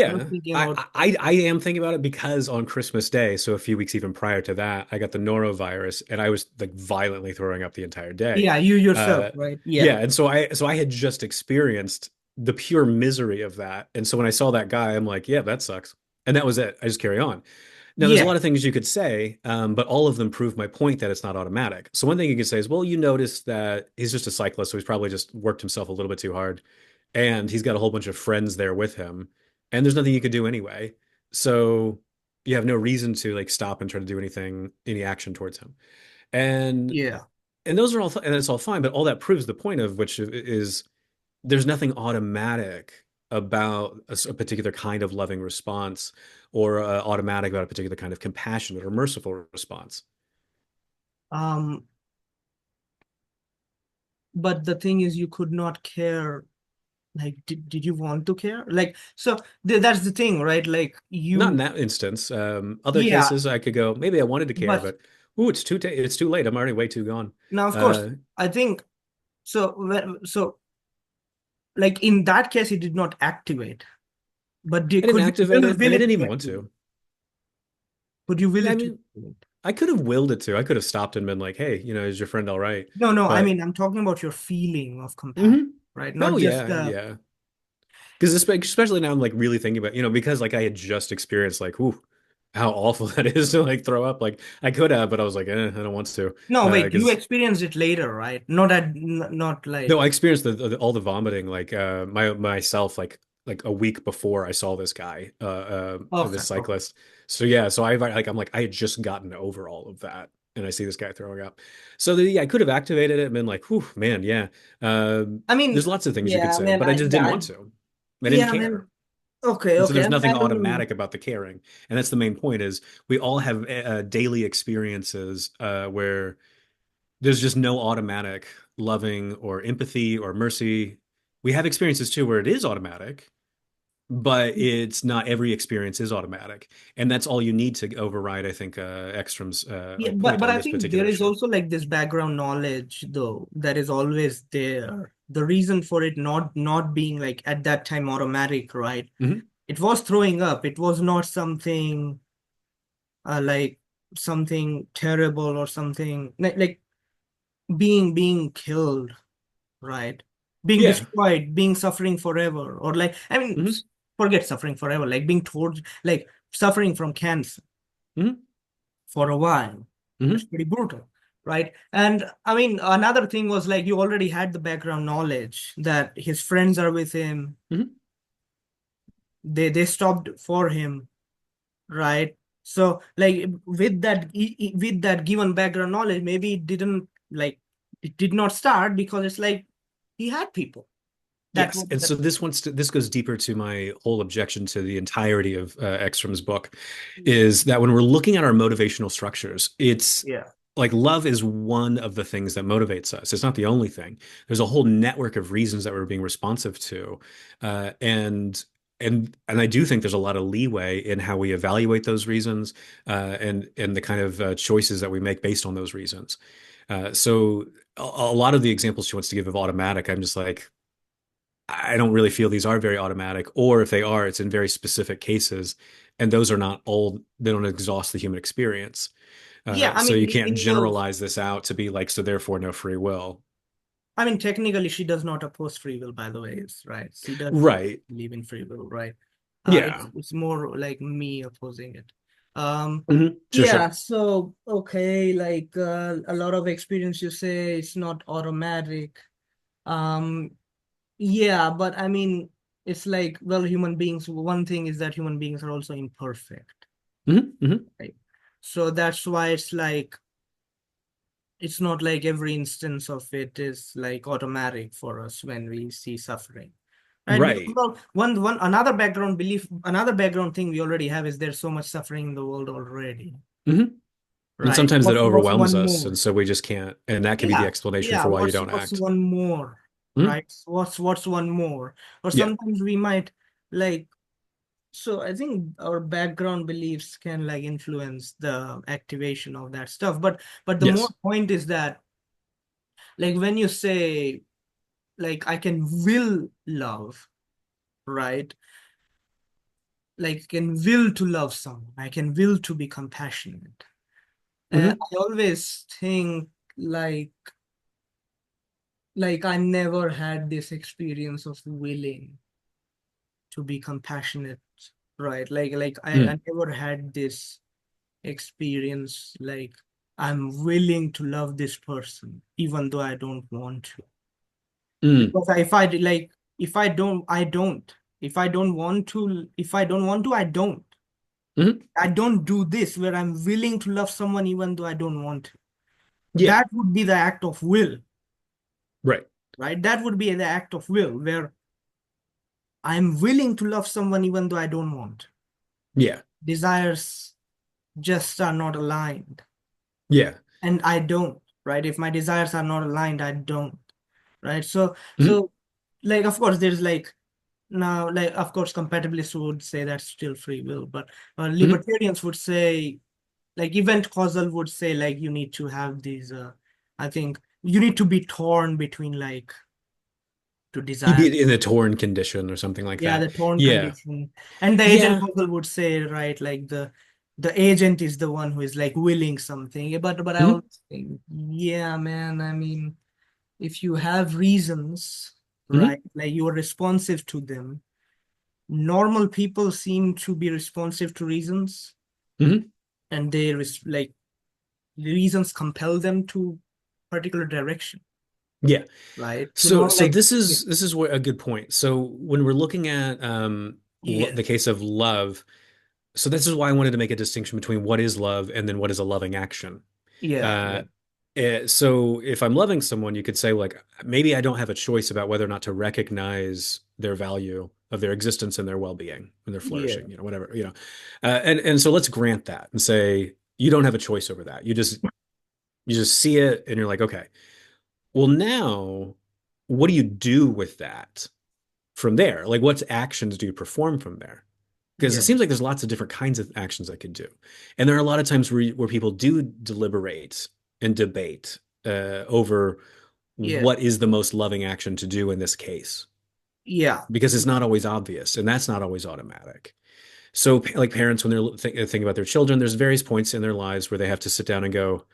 Speaker 1: I'm not
Speaker 2: Yeah,
Speaker 1: thinking
Speaker 2: I,
Speaker 1: about
Speaker 2: I am thinking about it because on Christmas Day, so a few weeks even prior to that, I got the norovirus and I was like violently throwing up the entire day.
Speaker 1: yeah, you yourself,
Speaker 2: Uh,
Speaker 1: right? Yeah,
Speaker 2: yeah, and so I had just experienced the pure misery of that, and so when I saw that guy, I'm like, yeah, that sucks, and that was it. I just carry on. Now, there's a
Speaker 1: yeah,
Speaker 2: lot of things you could say, but all of them prove my point that it's not automatic. So one thing you could say is, well, you notice that he's just a cyclist, so he's probably just worked himself a little bit too hard, and he's got a whole bunch of friends there with him, and there's nothing you could do anyway. So you have no reason to like stop and try to do any action towards him. And
Speaker 1: yeah.
Speaker 2: those are all, and it's all fine, but all that proves the point of which is there's nothing automatic about a particular kind of loving response or automatic about a particular kind of compassionate or merciful response.
Speaker 1: Um, but the thing is, you could not care. Like, did you want to care? Like, so that's the thing, right? Like
Speaker 2: Not in
Speaker 1: you,
Speaker 2: that instance. Other
Speaker 1: yeah,
Speaker 2: cases, I could go, maybe I wanted to care,
Speaker 1: but
Speaker 2: but ooh, it's too late. I'm already way too gone.
Speaker 1: now, of course,
Speaker 2: Uh,
Speaker 1: I think so. So, like in that case, it did not activate. But
Speaker 2: I didn't
Speaker 1: could you
Speaker 2: activate it,
Speaker 1: will
Speaker 2: and I
Speaker 1: it
Speaker 2: didn't
Speaker 1: to
Speaker 2: even want
Speaker 1: activate?
Speaker 2: to.
Speaker 1: Could you will
Speaker 2: I
Speaker 1: it to
Speaker 2: mean,
Speaker 1: activate?
Speaker 2: I could have willed it to. I could have stopped and been like, hey, is your friend all right?
Speaker 1: No, no. I
Speaker 2: But
Speaker 1: mean, I'm talking about your feeling of compassion,
Speaker 2: mhm.
Speaker 1: right?
Speaker 2: Oh
Speaker 1: Not just
Speaker 2: yeah, yeah. Because especially now I'm like really thinking about, because like I had just experienced like, ooh. how awful that is to like throw up. Like I could have, but I was like, I don't want to,
Speaker 1: No, wait, you
Speaker 2: because
Speaker 1: experienced it later, right? Not
Speaker 2: no,
Speaker 1: like.
Speaker 2: I experienced all the vomiting like myself like a week before I saw this guy,
Speaker 1: Okay,
Speaker 2: this
Speaker 1: okay.
Speaker 2: cyclist. So yeah, so I'm like I had just gotten over all of that, and I see this guy throwing up. So yeah, I could have activated it and been like, whew, man, yeah.
Speaker 1: I mean,
Speaker 2: There's lots of things you could
Speaker 1: yeah,
Speaker 2: say,
Speaker 1: man,
Speaker 2: but I just didn't want to. I didn't
Speaker 1: yeah,
Speaker 2: care.
Speaker 1: man. Okay,
Speaker 2: And so
Speaker 1: okay.
Speaker 2: there's
Speaker 1: I mean,
Speaker 2: nothing
Speaker 1: I don't.
Speaker 2: automatic about the caring. And that's the main point is we all have daily experiences where there's just no automatic loving or empathy or mercy. We have experiences too where it is automatic, but it's not every experience is automatic. And that's all you need to override, I think, Ekstrom's
Speaker 1: Yeah,
Speaker 2: like
Speaker 1: but
Speaker 2: point
Speaker 1: but
Speaker 2: on
Speaker 1: I
Speaker 2: this
Speaker 1: think
Speaker 2: particular
Speaker 1: there is
Speaker 2: issue.
Speaker 1: also like this background knowledge though that is always there. The reason for it not being like at that time automatic, right?
Speaker 2: Hmm.
Speaker 1: It was throwing up. It was not something like something terrible or something like being killed, right? Being
Speaker 2: Yeah.
Speaker 1: destroyed, being suffering forever, or like I mean,
Speaker 2: Hmm.
Speaker 1: forget suffering forever, like being told like suffering from cancer
Speaker 2: Hmm.
Speaker 1: for a while. That's
Speaker 2: Hmm.
Speaker 1: pretty brutal, right? And I mean, another thing was like you already had the background knowledge that his friends are with him.
Speaker 2: Hmm.
Speaker 1: They stopped for him, right? So like with that given background knowledge, maybe it did not start because it's like he had people that
Speaker 2: Yes,
Speaker 1: would
Speaker 2: and
Speaker 1: that
Speaker 2: so this goes deeper to my whole objection to the entirety of Ekstrom's book, is that when we're looking at our motivational structures, it's
Speaker 1: yeah.
Speaker 2: like love is one of the things that motivates us. It's not the only thing. There's a whole network of reasons that we're being responsive to, and I do think there's a lot of leeway in how we evaluate those reasons, and the kind of choices that we make based on those reasons. So a lot of the examples she wants to give of automatic, I'm just like, I don't really feel these are very automatic, or if they are, it's in very specific cases, and those are not all, they don't exhaust the human experience.
Speaker 1: Yeah, I
Speaker 2: So
Speaker 1: mean
Speaker 2: you can't
Speaker 1: in those
Speaker 2: generalize this out to be like, so therefore no free will.
Speaker 1: I mean technically she does not oppose free will, by the way, is right. She does
Speaker 2: Right.
Speaker 1: believe in free will, right?
Speaker 2: Yeah.
Speaker 1: It's more like me opposing it.
Speaker 2: Sure,
Speaker 1: Yeah,
Speaker 2: sure.
Speaker 1: so okay, like a lot of experience you say it's not automatic. Um, yeah, but I mean, it's like, well, human beings, one thing is that human beings are also imperfect,
Speaker 2: Hmm.
Speaker 1: right? So that's why it's like, it's not like every instance of it is like automatic for us when we see suffering. Right? Because
Speaker 2: Right.
Speaker 1: well, another background belief, another background thing we already have is there's so much suffering in the world already,
Speaker 2: Hmm. And
Speaker 1: right?
Speaker 2: sometimes it
Speaker 1: What's
Speaker 2: overwhelms
Speaker 1: one
Speaker 2: us,
Speaker 1: more?
Speaker 2: and so we just can't, and that can be the
Speaker 1: Yeah,
Speaker 2: explanation
Speaker 1: yeah.
Speaker 2: for why you don't
Speaker 1: What's
Speaker 2: act.
Speaker 1: one more,
Speaker 2: Mhm.
Speaker 1: right? What's one more? Or
Speaker 2: Yeah.
Speaker 1: sometimes we might like. So I think our background beliefs can like influence the activation of that stuff. But the more
Speaker 2: Yes.
Speaker 1: point is that like when you say like I can will love, right? Like I can will to love someone. I can will to be compassionate.
Speaker 2: Hmm.
Speaker 1: I always think like I never had this experience of willing to be compassionate, right? I
Speaker 2: Mm.
Speaker 1: never had this experience like I'm willing to love this person even though I don't want to.
Speaker 2: Mm.
Speaker 1: Because if I like if I don't, I don't. If I don't want to, if I don't want to, I don't.
Speaker 2: Hmm.
Speaker 1: I don't do this where I'm willing to love someone even though I don't want to.
Speaker 2: Yeah.
Speaker 1: That would be the act of will,
Speaker 2: Right.
Speaker 1: right? That would be the act of will where I'm willing to love someone even though I don't want.
Speaker 2: Yeah.
Speaker 1: Desires just are not aligned.
Speaker 2: Yeah.
Speaker 1: And I don't, right? If my desires are not aligned, I don't, right?
Speaker 2: Hmm.
Speaker 1: So like, of course, there's like now, like, of course, compatibilists would say that's still free will, but
Speaker 2: Hmm.
Speaker 1: libertarians would say, like, event causal would say, like, you need to have these, I think you need to be torn between like to
Speaker 2: You'd
Speaker 1: desire.
Speaker 2: be in a torn condition or something like
Speaker 1: Yeah,
Speaker 2: that.
Speaker 1: the torn
Speaker 2: Yeah.
Speaker 1: condition. And the agent
Speaker 2: Yeah.
Speaker 1: causal would say, right, like the agent is the one who is like willing something. But I
Speaker 2: Mhm.
Speaker 1: always think, yeah, man, I mean, if you have reasons, right,
Speaker 2: Mhm.
Speaker 1: like you are responsive to them, normal people seem to be responsive to reasons.
Speaker 2: Hmm.
Speaker 1: and like reasons compel them to particular direction,
Speaker 2: Yeah.
Speaker 1: right? To
Speaker 2: So
Speaker 1: not
Speaker 2: so
Speaker 1: like,
Speaker 2: this
Speaker 1: yeah,
Speaker 2: is what a good point. So when we're looking at
Speaker 1: yeah,
Speaker 2: the case of love, so this is why I wanted to make a distinction between what is love and then what is a loving action.
Speaker 1: yeah,
Speaker 2: Uh, so if I'm loving someone, you could say like maybe I don't have a choice about whether or not to recognize their value of their existence and their well-being and their
Speaker 1: yeah,
Speaker 2: flourishing, whatever, and so let's grant that and say you don't have a choice over that. You just see it and you're like, okay, well now what do you do with that from there? Like what actions do you perform from there? Because it
Speaker 1: yeah,
Speaker 2: seems like there's lots of different kinds of actions I could do. And there are a lot of times where people do deliberate and debate over
Speaker 1: yeah,
Speaker 2: what is the most loving action to do in this case,
Speaker 1: yeah,
Speaker 2: because it's not always obvious and that's not always automatic. So, like parents, when they're thinking about their children, there's various points in their lives where they have to sit down and go,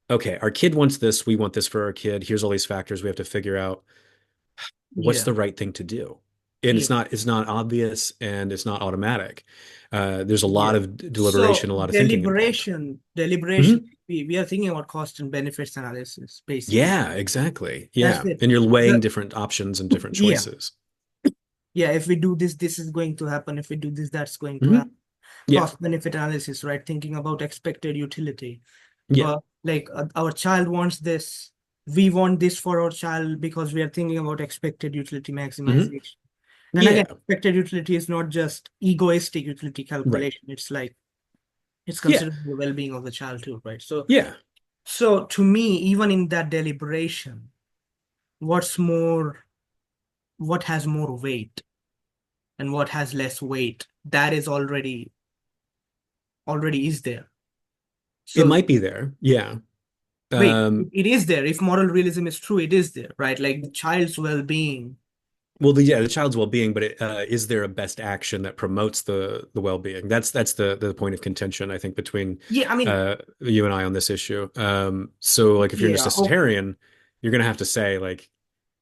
Speaker 2: okay, our kid wants this. We want this for our kid. Here's all these factors we have to figure out what's
Speaker 1: yeah,
Speaker 2: the right thing to do. And
Speaker 1: yeah,
Speaker 2: it's not obvious and it's not automatic. There's a lot
Speaker 1: yeah.
Speaker 2: of deliberation,
Speaker 1: So
Speaker 2: a lot of thinking involved.
Speaker 1: deliberation,
Speaker 2: Hmm.
Speaker 1: we are thinking about cost and benefits analysis, basically.
Speaker 2: Yeah, exactly.
Speaker 1: That's
Speaker 2: Yeah.
Speaker 1: it.
Speaker 2: And you're weighing
Speaker 1: The,
Speaker 2: different options and different
Speaker 1: yeah,
Speaker 2: choices.
Speaker 1: yeah. If we do this, this is going to happen. If we do this, that's going to happen.
Speaker 2: Hmm. Yeah.
Speaker 1: Cost benefit analysis, right? Thinking about expected utility.
Speaker 2: Yeah.
Speaker 1: Like our child wants this, we want this for our child because we are thinking about expected utility
Speaker 2: Hmm.
Speaker 1: maximization. And again,
Speaker 2: Yeah.
Speaker 1: expected utility is not just egoistic utility
Speaker 2: Right.
Speaker 1: calculation. It's like it's
Speaker 2: Yeah.
Speaker 1: considering the well-being of the child too, right? So
Speaker 2: Yeah.
Speaker 1: so to me, even in that deliberation, what's more, what has more weight and what has less weight, that is already is there.
Speaker 2: It
Speaker 1: So
Speaker 2: might be there. Yeah.
Speaker 1: wait,
Speaker 2: Um,
Speaker 1: it is there. If moral realism is true, it is there, right? Like the child's well-being.
Speaker 2: well, the child's well-being, but is there a best action that promotes the well-being? That's the point of contention, I think, between
Speaker 1: Yeah, I mean,
Speaker 2: you and I on this issue. So, like, if you're a
Speaker 1: yeah, okay.
Speaker 2: necessitarian, you're gonna have to say, like,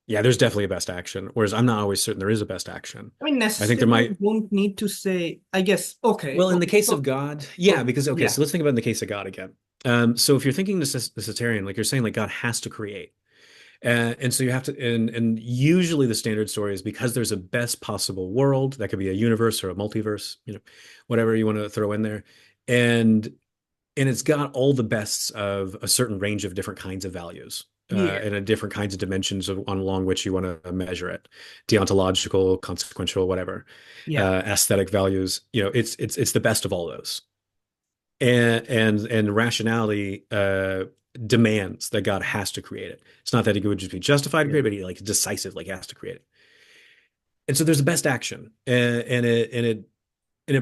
Speaker 2: yeah, there's definitely a best action, whereas I'm not always certain there is a best action.
Speaker 1: I mean,
Speaker 2: I think there
Speaker 1: necessarily
Speaker 2: might.
Speaker 1: don't need to say, I guess, okay,
Speaker 2: Well, in the
Speaker 1: okay,
Speaker 2: case of
Speaker 1: so,
Speaker 2: God, yeah,
Speaker 1: okay,
Speaker 2: because okay,
Speaker 1: yeah,
Speaker 2: so let's think about in the case of God again. So if you're thinking necessitarian, like you're saying, like God has to create. And so you have to, and usually the standard story is because there's a best possible world that could be a universe or a multiverse, whatever you want to throw in there, and and it's got all the bests of a certain range of different kinds of values,
Speaker 1: yeah,
Speaker 2: and a different kinds of dimensions on along which you want to measure it, deontological, consequential, whatever,
Speaker 1: yeah,
Speaker 2: aesthetic values. It's the best of all those, and rationality demands that God has to create it. It's not that he would just be justified to
Speaker 1: yeah,
Speaker 2: create it, but he like decisive, like has to create it. And so there's a best action, and it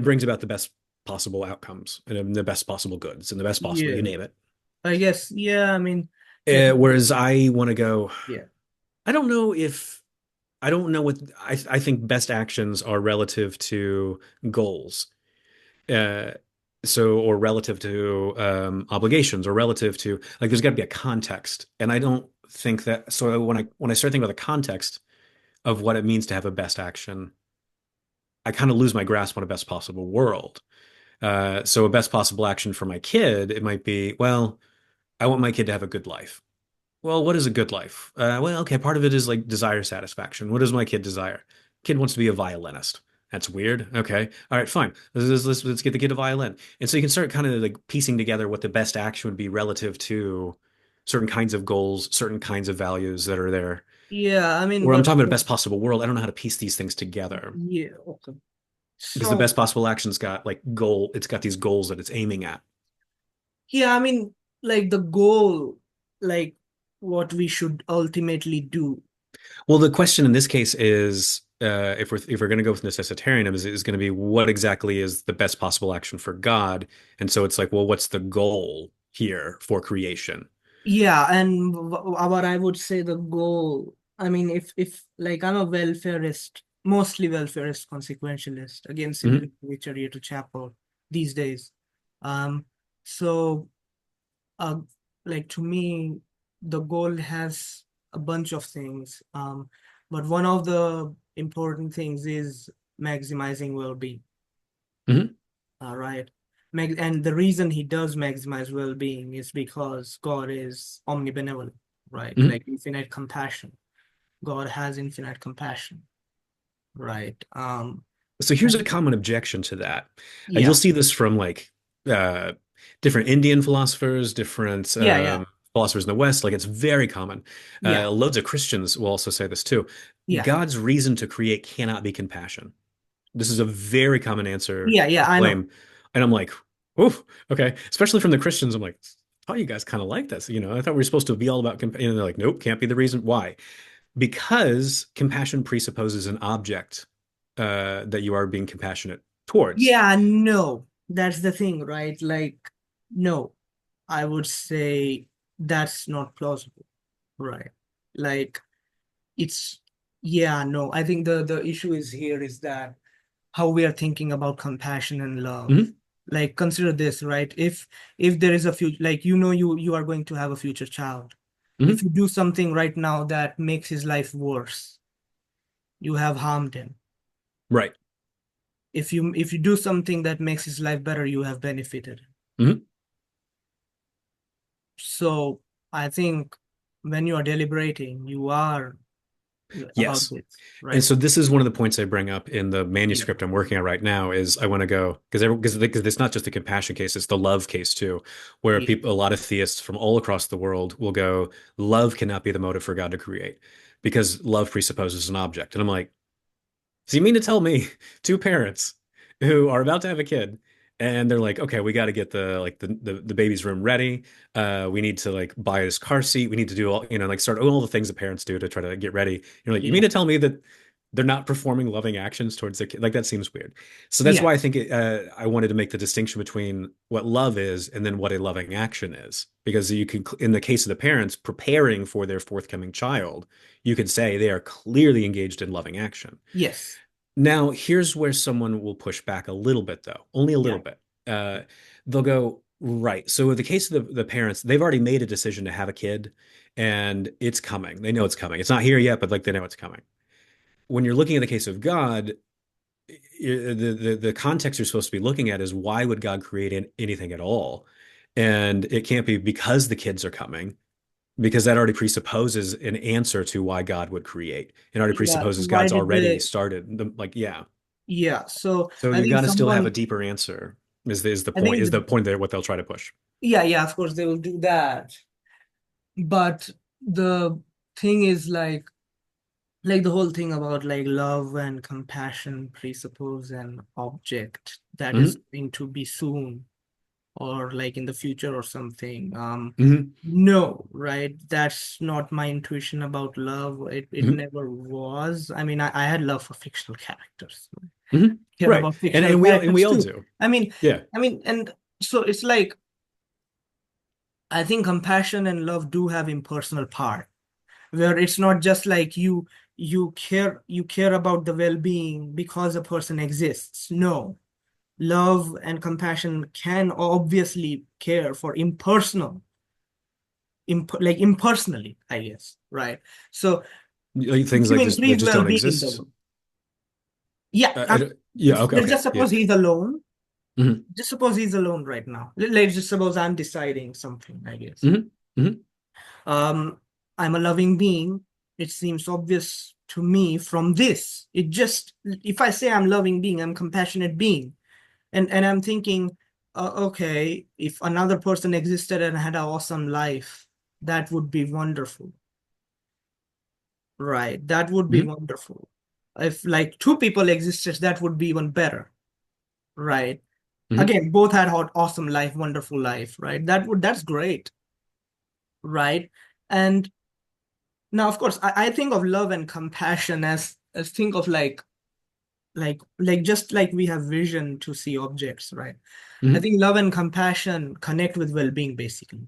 Speaker 2: brings about the best possible outcomes and the best possible goods and the best possible, you
Speaker 1: yeah,
Speaker 2: name it.
Speaker 1: I guess, yeah, I mean, technically,
Speaker 2: Whereas I want to go,
Speaker 1: yeah,
Speaker 2: I don't know if I don't know what I think best actions are relative to goals. uh, or relative to obligations or relative to like there's got to be a context, and I don't think that. So when I start thinking about the context of what it means to have a best action, I kind of lose my grasp on a best possible world. So a best possible action for my kid, it might be, well, I want my kid to have a good life. Well, what is a good life? Well, okay, part of it is like desire satisfaction. What does my kid desire? Kid wants to be a violinist. That's weird. Okay. All right, fine. Let's get the kid a violin. And so you can start kind of like piecing together what the best action would be relative to certain kinds of goals, certain kinds of values that are there.
Speaker 1: yeah, I mean,
Speaker 2: Where I'm talking about a best possible world, I don't know how to piece these things together
Speaker 1: yeah, okay.
Speaker 2: because the
Speaker 1: So,
Speaker 2: best possible action's got like it's got these goals that it's aiming at.
Speaker 1: yeah, I mean, like the goal, like what we should ultimately do.
Speaker 2: Well, the question in this case is if we're going to go with necessitarianism is going to be what exactly is the best possible action for God, and so it's like, well, what's the goal here for creation?
Speaker 1: Yeah, and what I would say the goal, I mean, if like I'm a welfarist, mostly welfarist consequentialist, again, similar
Speaker 2: Hmm.
Speaker 1: to Victoria to Chapel these days. Um, so uh, like to me, the goal has a bunch of things. But one of the important things is maximizing well-being.
Speaker 2: Hmm.
Speaker 1: All right. And the reason he does maximize well-being is because God is omnibenevolent, right?
Speaker 2: Mhm.
Speaker 1: Like infinite compassion. God has infinite compassion, right?
Speaker 2: So here's a common objection to that. You'll
Speaker 1: Yeah,
Speaker 2: see this from like uh, different Indian philosophers, different
Speaker 1: yeah, yeah,
Speaker 2: philosophers in the West. Like it's very common.
Speaker 1: yeah,
Speaker 2: Loads of Christians will also say this too.
Speaker 1: yeah,
Speaker 2: God's reason to create cannot be compassion. This is a very common answer
Speaker 1: yeah, yeah.
Speaker 2: to
Speaker 1: I know.
Speaker 2: claim. And I'm like, oh, okay. Especially from the Christians, I'm like, oh, you guys kind of like this. I thought we were supposed to be all about compassion. And they're like, nope, can't be the reason. Why? Because compassion presupposes an object that you are being compassionate towards.
Speaker 1: Yeah, no, that's the thing, right? Like, no, I would say that's not plausible, right? Like, it's yeah, no. I think the issue is here is that how we are thinking about compassion and love.
Speaker 2: Hmm.
Speaker 1: Like, consider this, right? If there is a future, like you are going to have a future child. If
Speaker 2: Hmm.
Speaker 1: you do something right now that makes his life worse, you have harmed him.
Speaker 2: Right.
Speaker 1: If you do something that makes his life better, you have benefited.
Speaker 2: Hmm.
Speaker 1: So I think when you are deliberating, you are about
Speaker 2: Yes.
Speaker 1: this,
Speaker 2: And
Speaker 1: right?
Speaker 2: so this is one of the points I bring up in the
Speaker 1: Yeah,
Speaker 2: manuscript I'm working on right now is I want to go because it's not just the compassion case, it's the love case too, where
Speaker 1: yeah,
Speaker 2: people a lot of theists from all across the world will go, love cannot be the motive for God to create because love presupposes an object. And I'm like, so you mean to tell me two parents who are about to have a kid and they're like, okay, we got to get the baby's room ready. We need to like buy this car seat. We need to do all, like start all the things the parents do to try to get ready. You're like, you mean
Speaker 1: yeah,
Speaker 2: to tell me that they're not performing loving actions towards their kid? Like that seems weird. So that's
Speaker 1: yeah,
Speaker 2: why I wanted to make the distinction between what love is and then what a loving action is. Because you can, in the case of the parents preparing for their forthcoming child, you could say they are clearly engaged in loving action.
Speaker 1: yes,
Speaker 2: Now, here's where someone will push back a little bit, though, only a
Speaker 1: yeah,
Speaker 2: little bit. They'll go, right. So, in the case of the parents, they've already made a decision to have a kid and it's coming. They know it's coming. It's not here yet, but like they know it's coming. When you're looking at the case of God, the context you're supposed to be looking at is why would God create anything at all? And it can't be because the kids are coming, because that already presupposes an answer to why God would create. It already
Speaker 1: yeah. So
Speaker 2: presupposes
Speaker 1: why
Speaker 2: God's
Speaker 1: did
Speaker 2: already
Speaker 1: they?
Speaker 2: started. Like, yeah.
Speaker 1: Yeah. So
Speaker 2: So
Speaker 1: I
Speaker 2: you
Speaker 1: think
Speaker 2: got to still have a
Speaker 1: someone,
Speaker 2: deeper answer. Is the
Speaker 1: I
Speaker 2: point?
Speaker 1: think,
Speaker 2: Is the point there what they'll try to push?
Speaker 1: yeah, yeah. Of course, they will do that. But the thing is, like the whole thing about like love and compassion presuppose an object that is
Speaker 2: Hmm.
Speaker 1: going to be soon or like in the future or something.
Speaker 2: Hmm.
Speaker 1: No, right? That's not my intuition about love. It
Speaker 2: Hmm.
Speaker 1: never was. I mean, I had love for fictional characters.
Speaker 2: Hmm.
Speaker 1: Care
Speaker 2: Right,
Speaker 1: about
Speaker 2: and
Speaker 1: fictional
Speaker 2: and we
Speaker 1: characters
Speaker 2: all
Speaker 1: too.
Speaker 2: do.
Speaker 1: I mean,
Speaker 2: Yeah.
Speaker 1: and so it's like I think compassion and love do have impersonal part where it's not just like you care about the well-being because a person exists. No, love and compassion can obviously care for like impersonally, I guess, right? So
Speaker 2: Like,
Speaker 1: if
Speaker 2: things
Speaker 1: you
Speaker 2: like this that
Speaker 1: increase
Speaker 2: just don't
Speaker 1: well-being in the
Speaker 2: exist.
Speaker 1: world, yeah,
Speaker 2: Yeah. Okay.
Speaker 1: let's
Speaker 2: Okay.
Speaker 1: just
Speaker 2: Yeah.
Speaker 1: suppose he's alone.
Speaker 2: Hmm.
Speaker 1: Just suppose he's alone right now. Let's just suppose I'm deciding something, I guess.
Speaker 2: Hmm. Hmm.
Speaker 1: Um, I'm a loving being. It seems obvious to me from this. If I say I'm loving being, I'm compassionate being, and I'm thinking, okay, if another person existed and had an awesome life, that would be wonderful, right? That would be
Speaker 2: Hmm.
Speaker 1: wonderful. If like two people existed, that would be even better, right?
Speaker 2: Hmm.
Speaker 1: Again, both had awesome life, wonderful life, right? That's great, right? And now, of course, I think of love and compassion as think of like just like we have vision to see objects, right? I
Speaker 2: Hmm.
Speaker 1: think love and compassion connect with well-being basically,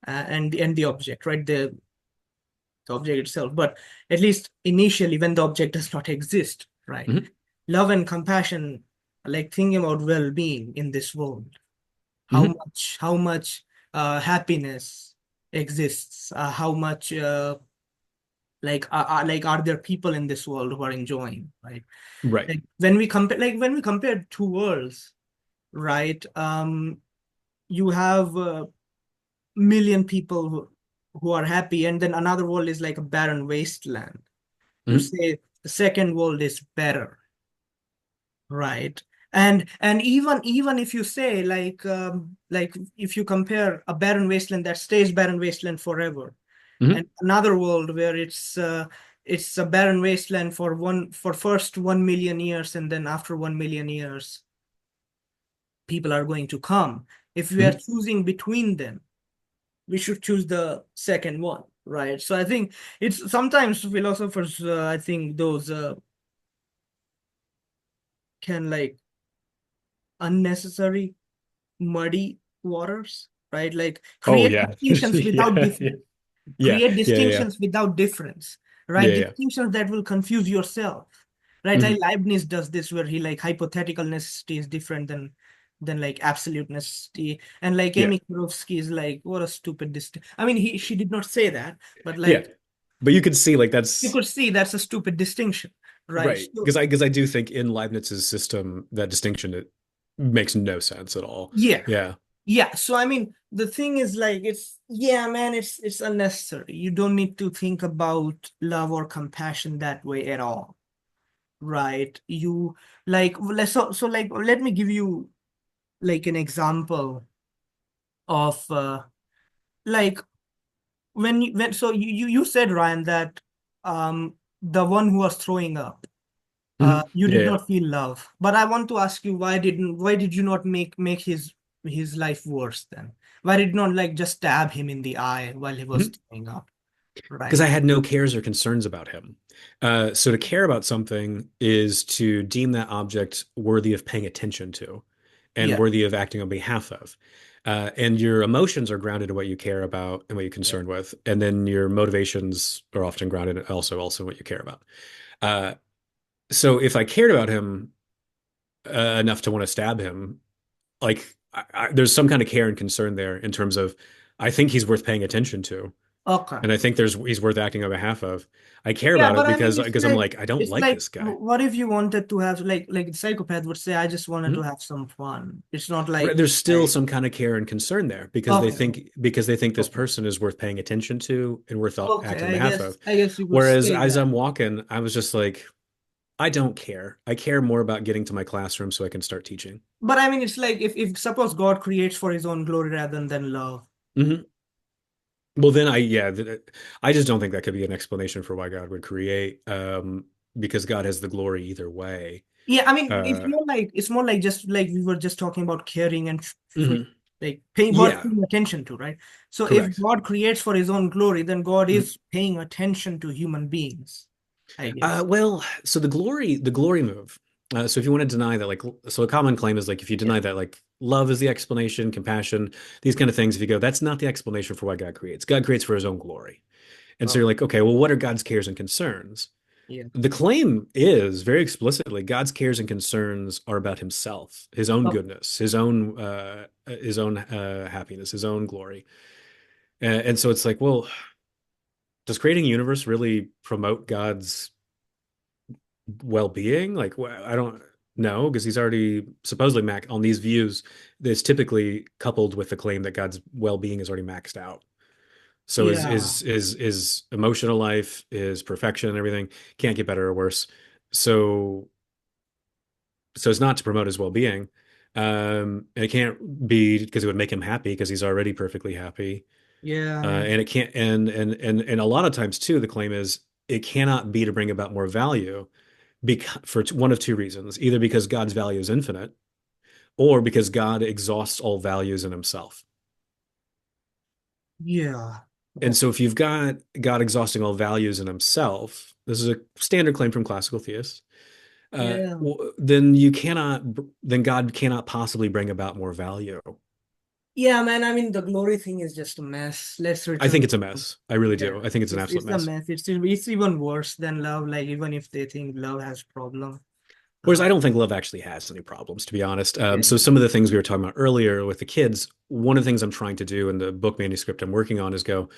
Speaker 1: and the object, right? The object itself, but at least initially when the object does not exist, right?
Speaker 2: Hmm.
Speaker 1: Love and compassion, like thinking about well-being in this world,
Speaker 2: Hmm.
Speaker 1: how much happiness exists, how much are there people in this world who are enjoying, right?
Speaker 2: Right.
Speaker 1: Like when we compare two worlds, right? You have a million people who are happy, and then another world is like a barren wasteland. You
Speaker 2: Mhm.
Speaker 1: say the second world is better, right? And even if you say like if you compare a barren wasteland that stays barren wasteland forever,
Speaker 2: Mhm.
Speaker 1: and another world where it's a barren wasteland for first 1 million years, and then after 1 million years people are going to come. If we are
Speaker 2: Mhm.
Speaker 1: choosing between them, we should choose the second one, right? So I think it's sometimes philosophers, I think those can like unnecessary muddy waters, right? Like
Speaker 2: Oh
Speaker 1: create
Speaker 2: yeah.
Speaker 1: distinctions without
Speaker 2: Yeah. Yeah.
Speaker 1: difference,
Speaker 2: Yeah.
Speaker 1: create
Speaker 2: Yeah. Yeah.
Speaker 1: distinctions without difference, right?
Speaker 2: Yeah. Yeah.
Speaker 1: Distinctions that will confuse yourself, right? Like
Speaker 2: Mhm.
Speaker 1: Leibniz does this where he like hypothetical necessity is different than like absolute necessity, and like
Speaker 2: Yeah.
Speaker 1: Amy Kurovsky is like, what a stupid distinction. I mean, she did not say that, but
Speaker 2: Yeah.
Speaker 1: like
Speaker 2: But you could see like
Speaker 1: you
Speaker 2: that's
Speaker 1: could see that's a stupid distinction, right?
Speaker 2: right.
Speaker 1: So
Speaker 2: Because I do think in Leibniz's system that distinction it makes no sense at all.
Speaker 1: yeah,
Speaker 2: Yeah.
Speaker 1: yeah. So I mean, the thing is like it's yeah, man, it's unnecessary. You don't need to think about love or compassion that way at all, right? You like so like let me give you like an example of like when so you said, Ryan, that the one who was throwing up,
Speaker 2: Mhm.
Speaker 1: you
Speaker 2: Yeah.
Speaker 1: did
Speaker 2: Yeah.
Speaker 1: not feel love. But I want to ask you, why did you not make his life worse then? Why did you not like just stab him in the eye while he was
Speaker 2: Mhm.
Speaker 1: throwing up,
Speaker 2: Because
Speaker 1: right?
Speaker 2: I had no cares or concerns about him. So to care about something is to deem that object worthy of paying attention to and
Speaker 1: Yeah,
Speaker 2: worthy of acting on behalf of. And your emotions are grounded in what you care about and what you're
Speaker 1: yeah.
Speaker 2: concerned with. And then your motivations are often grounded also in what you care about. Uh, so if I cared about him enough to want to stab him, like there's some kind of care and concern there in terms of I think he's worth paying attention to
Speaker 1: Okay.
Speaker 2: and I think there's he's worth acting on behalf of. I care
Speaker 1: Yeah,
Speaker 2: about it
Speaker 1: but I mean,
Speaker 2: because I'm like I don't
Speaker 1: it's
Speaker 2: like
Speaker 1: like,
Speaker 2: this guy.
Speaker 1: what if you wanted to have like the psychopath would say, I just wanted to
Speaker 2: Mhm.
Speaker 1: have some fun. It's not
Speaker 2: Right,
Speaker 1: like
Speaker 2: there's still
Speaker 1: I
Speaker 2: some kind of care and concern there
Speaker 1: okay,
Speaker 2: because they think this
Speaker 1: okay,
Speaker 2: person is worth paying attention to and worth
Speaker 1: okay.
Speaker 2: acting on behalf of.
Speaker 1: I guess you could
Speaker 2: Whereas
Speaker 1: say
Speaker 2: as
Speaker 1: that.
Speaker 2: I'm walking, I was just like, I don't care. I care more about getting to my classroom so I can start teaching.
Speaker 1: But I mean, it's like if suppose God creates for his own glory rather than love.
Speaker 2: Hmm. Well, then I just don't think that could be an explanation for why God would create, because God has the glory either way.
Speaker 1: Yeah, I mean,
Speaker 2: Uh,
Speaker 1: it's more like just like we were just talking about caring and
Speaker 2: mhm.
Speaker 1: like paying worth
Speaker 2: Yeah,
Speaker 1: paying attention to, right? So if
Speaker 2: correct.
Speaker 1: God creates for his own glory, then God
Speaker 2: Mhm.
Speaker 1: is paying attention to human beings, I guess.
Speaker 2: Well, so the glory move. So if you want to deny that, like, so a common claim is like if you
Speaker 1: Yeah.
Speaker 2: deny that, like, love is the explanation, compassion, these kind of things. If you go, that's not the explanation for why God creates. God creates for His own glory, and so
Speaker 1: Oh,
Speaker 2: you're like, okay, well, what are God's cares and concerns?
Speaker 1: yeah.
Speaker 2: The claim is very explicitly God's cares and concerns are about Himself, His own
Speaker 1: Oh,
Speaker 2: goodness, His own happiness, His own glory, and so it's like, well, does creating a universe really promote God's well-being? Like, I don't know because he's already supposedly on these views. That's typically coupled with the claim that God's well-being is already maxed out. So
Speaker 1: yeah.
Speaker 2: his emotional life, his perfection, and everything can't get better or worse. So it's not to promote his well-being, and it can't be because it would make him happy because he's already perfectly happy.
Speaker 1: Yeah,
Speaker 2: And it can't and a lot of times too, the claim is it cannot be to bring about more value because for one of two reasons, either because God's value is infinite or because God exhausts all values in himself.
Speaker 1: yeah.
Speaker 2: And so if you've got God exhausting all values in himself, this is a standard claim from classical theists,
Speaker 1: Yeah.
Speaker 2: then you cannot, then God cannot possibly bring about more value.
Speaker 1: Yeah, man. I mean, the glory thing is just a mess. Let's
Speaker 2: I think
Speaker 1: return.
Speaker 2: it's a mess. I really
Speaker 1: Yeah,
Speaker 2: do. I think it's an absolute
Speaker 1: it's a
Speaker 2: mess.
Speaker 1: mess. It's even worse than love. Like even if they think love has problem.
Speaker 2: Whereas
Speaker 1: Uh,
Speaker 2: I don't think love actually has any problems, to be honest.
Speaker 1: yeah.
Speaker 2: So some of the things we were talking about earlier with the kids, one of the things I'm trying to do in the book manuscript I'm working on is go,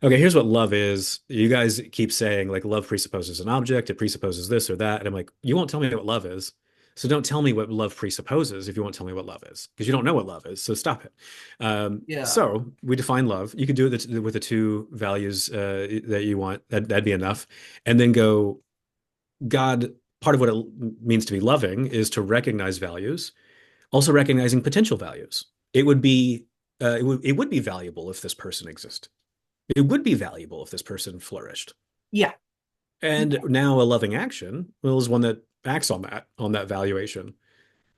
Speaker 2: okay, here's what love is. You guys keep saying like love presupposes an object, it presupposes this or that. And I'm like, you won't tell me what love is. So don't tell me what love presupposes if you won't tell me what love is, because you don't know what love is. So stop it.
Speaker 1: Yeah.
Speaker 2: So we define love. You can do it with the two values that you want. That'd be enough. And then go, God, part of what it means to be loving is to recognize values, also recognizing potential values. It would be valuable if this person existed. It would be valuable if this person flourished.
Speaker 1: Yeah.
Speaker 2: And now a loving action, well, is one that acts on that valuation.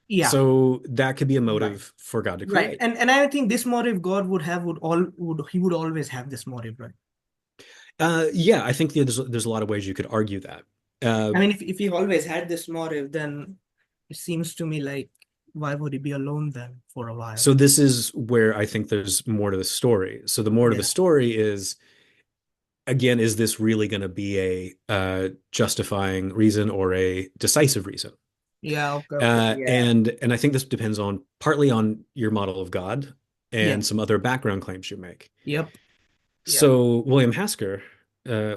Speaker 1: Yeah.
Speaker 2: So that could be a
Speaker 1: Right.
Speaker 2: motive for God to
Speaker 1: Right.
Speaker 2: create.
Speaker 1: And I think this motive God would have would he would always have this motive, right?
Speaker 2: Yeah, I think there's a lot of ways you could argue that. Uh,
Speaker 1: I mean, if he always had this motive, then it seems to me like why would he be alone then for a while?
Speaker 2: so this is where I think there's more to the story. So the more to the
Speaker 1: Yeah.
Speaker 2: story is, again, is this really going to be a justifying reason or a decisive reason?
Speaker 1: Yeah. Okay. Okay. Yeah.
Speaker 2: And I think this depends on partly on your model of God
Speaker 1: Yeah.
Speaker 2: and some other background claims you make.
Speaker 1: Yep. Yep.
Speaker 2: So William Hasker,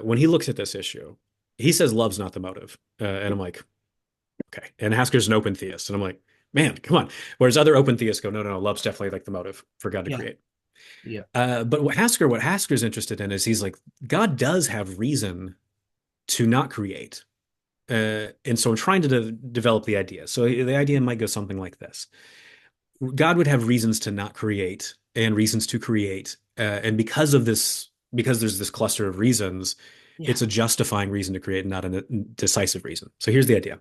Speaker 2: when he looks at this issue, he says love's not the motive, and I'm like, okay. And Hasker's an open theist, and I'm like, man, come on. Whereas other open theists go, no, no, no, love's definitely like the motive for God to
Speaker 1: Yeah.
Speaker 2: create.
Speaker 1: Yeah.
Speaker 2: But what Hasker's interested in is he's like, God does have reason to not create. And so I'm trying to develop the idea. So the idea might go something like this. God would have reasons to not create and reasons to create. And because of this, because there's this cluster of reasons,
Speaker 1: Yeah.
Speaker 2: it's a justifying reason to create, not a decisive reason. So here's the idea.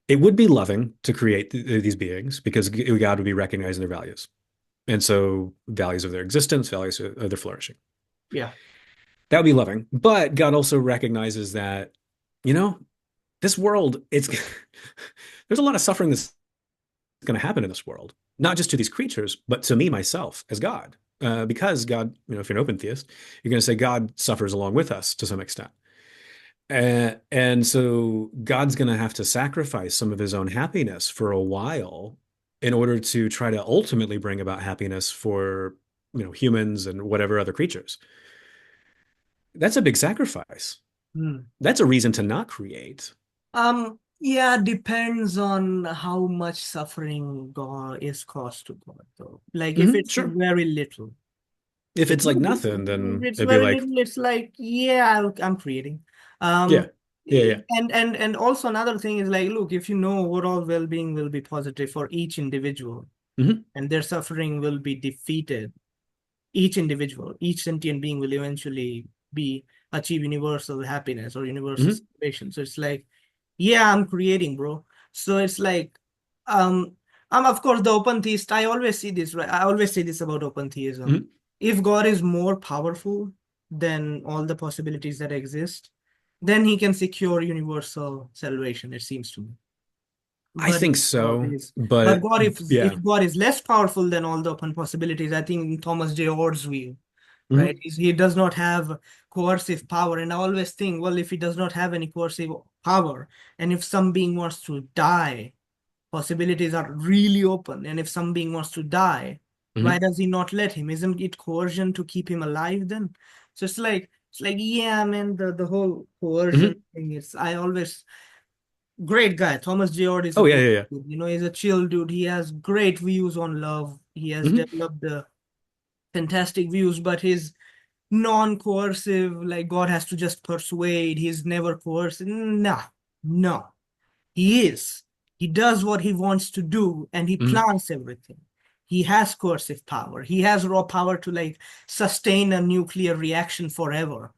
Speaker 2: It would be loving to create these beings because God would be recognizing their values. And so values of their existence, values of their flourishing.
Speaker 1: Yeah.
Speaker 2: That would be loving. But God also recognizes that, you know, this world, it's there's a lot of suffering that's going to happen in this world, not just to these creatures, but to me myself as God. Because God, if you're an open theist, you're going to say God suffers along with us to some extent. And so God's going to have to sacrifice some of his own happiness for a while in order to try to ultimately bring about happiness for, humans and whatever other creatures. That's a big sacrifice.
Speaker 1: Hmm.
Speaker 2: That's a reason to not create.
Speaker 1: Yeah, depends on how much suffering God is caused to God, though. Like if it's
Speaker 2: Sure.
Speaker 1: very little,
Speaker 2: If
Speaker 1: if
Speaker 2: it's like nothing, then
Speaker 1: it's
Speaker 2: it'd be
Speaker 1: very
Speaker 2: like,
Speaker 1: little, it's like, yeah, I'm creating.
Speaker 2: yeah,
Speaker 1: Um,
Speaker 2: yeah, yeah.
Speaker 1: and also another thing is like, look, if you know overall well-being will be positive for each individual
Speaker 2: Hmm.
Speaker 1: and their suffering will be defeated, each individual, each sentient being will eventually be achieve universal happiness or universal
Speaker 2: Hmm.
Speaker 1: salvation. So it's like, yeah, I'm creating, bro. So it's like, um, I'm of course the open theist. I always see this, right? I always say this about open theism.
Speaker 2: Hmm.
Speaker 1: If God is more powerful than all the possibilities that exist, then he can secure universal salvation, it seems to me.
Speaker 2: I
Speaker 1: But
Speaker 2: think
Speaker 1: if God
Speaker 2: so,
Speaker 1: is, but
Speaker 2: but
Speaker 1: God,
Speaker 2: yeah.
Speaker 1: if God is less powerful than all the open possibilities, I think in Thomas J. Orr's view, right?
Speaker 2: Hmm.
Speaker 1: He does not have coercive power. And I always think, well, if he does not have any coercive power, and if some being wants to die, possibilities are really open. And if some being wants to die, why
Speaker 2: Hmm.
Speaker 1: does he not let him? Isn't it coercion to keep him alive then? So it's like, yeah, man, the whole coercion
Speaker 2: Hmm.
Speaker 1: thing is I always great guy. Thomas J. Ord is a
Speaker 2: Oh, yeah,
Speaker 1: good
Speaker 2: yeah,
Speaker 1: dude. He's a chill dude. He has great views on love. He has
Speaker 2: yeah. Hmm.
Speaker 1: developed fantastic views, but his non-coercive, like God has to just persuade. He's never coercive. Nah, no. He is. He does what he wants to do and he
Speaker 2: Hmm.
Speaker 1: plans everything. He has coercive power. He has raw power to like sustain a nuclear reaction forever.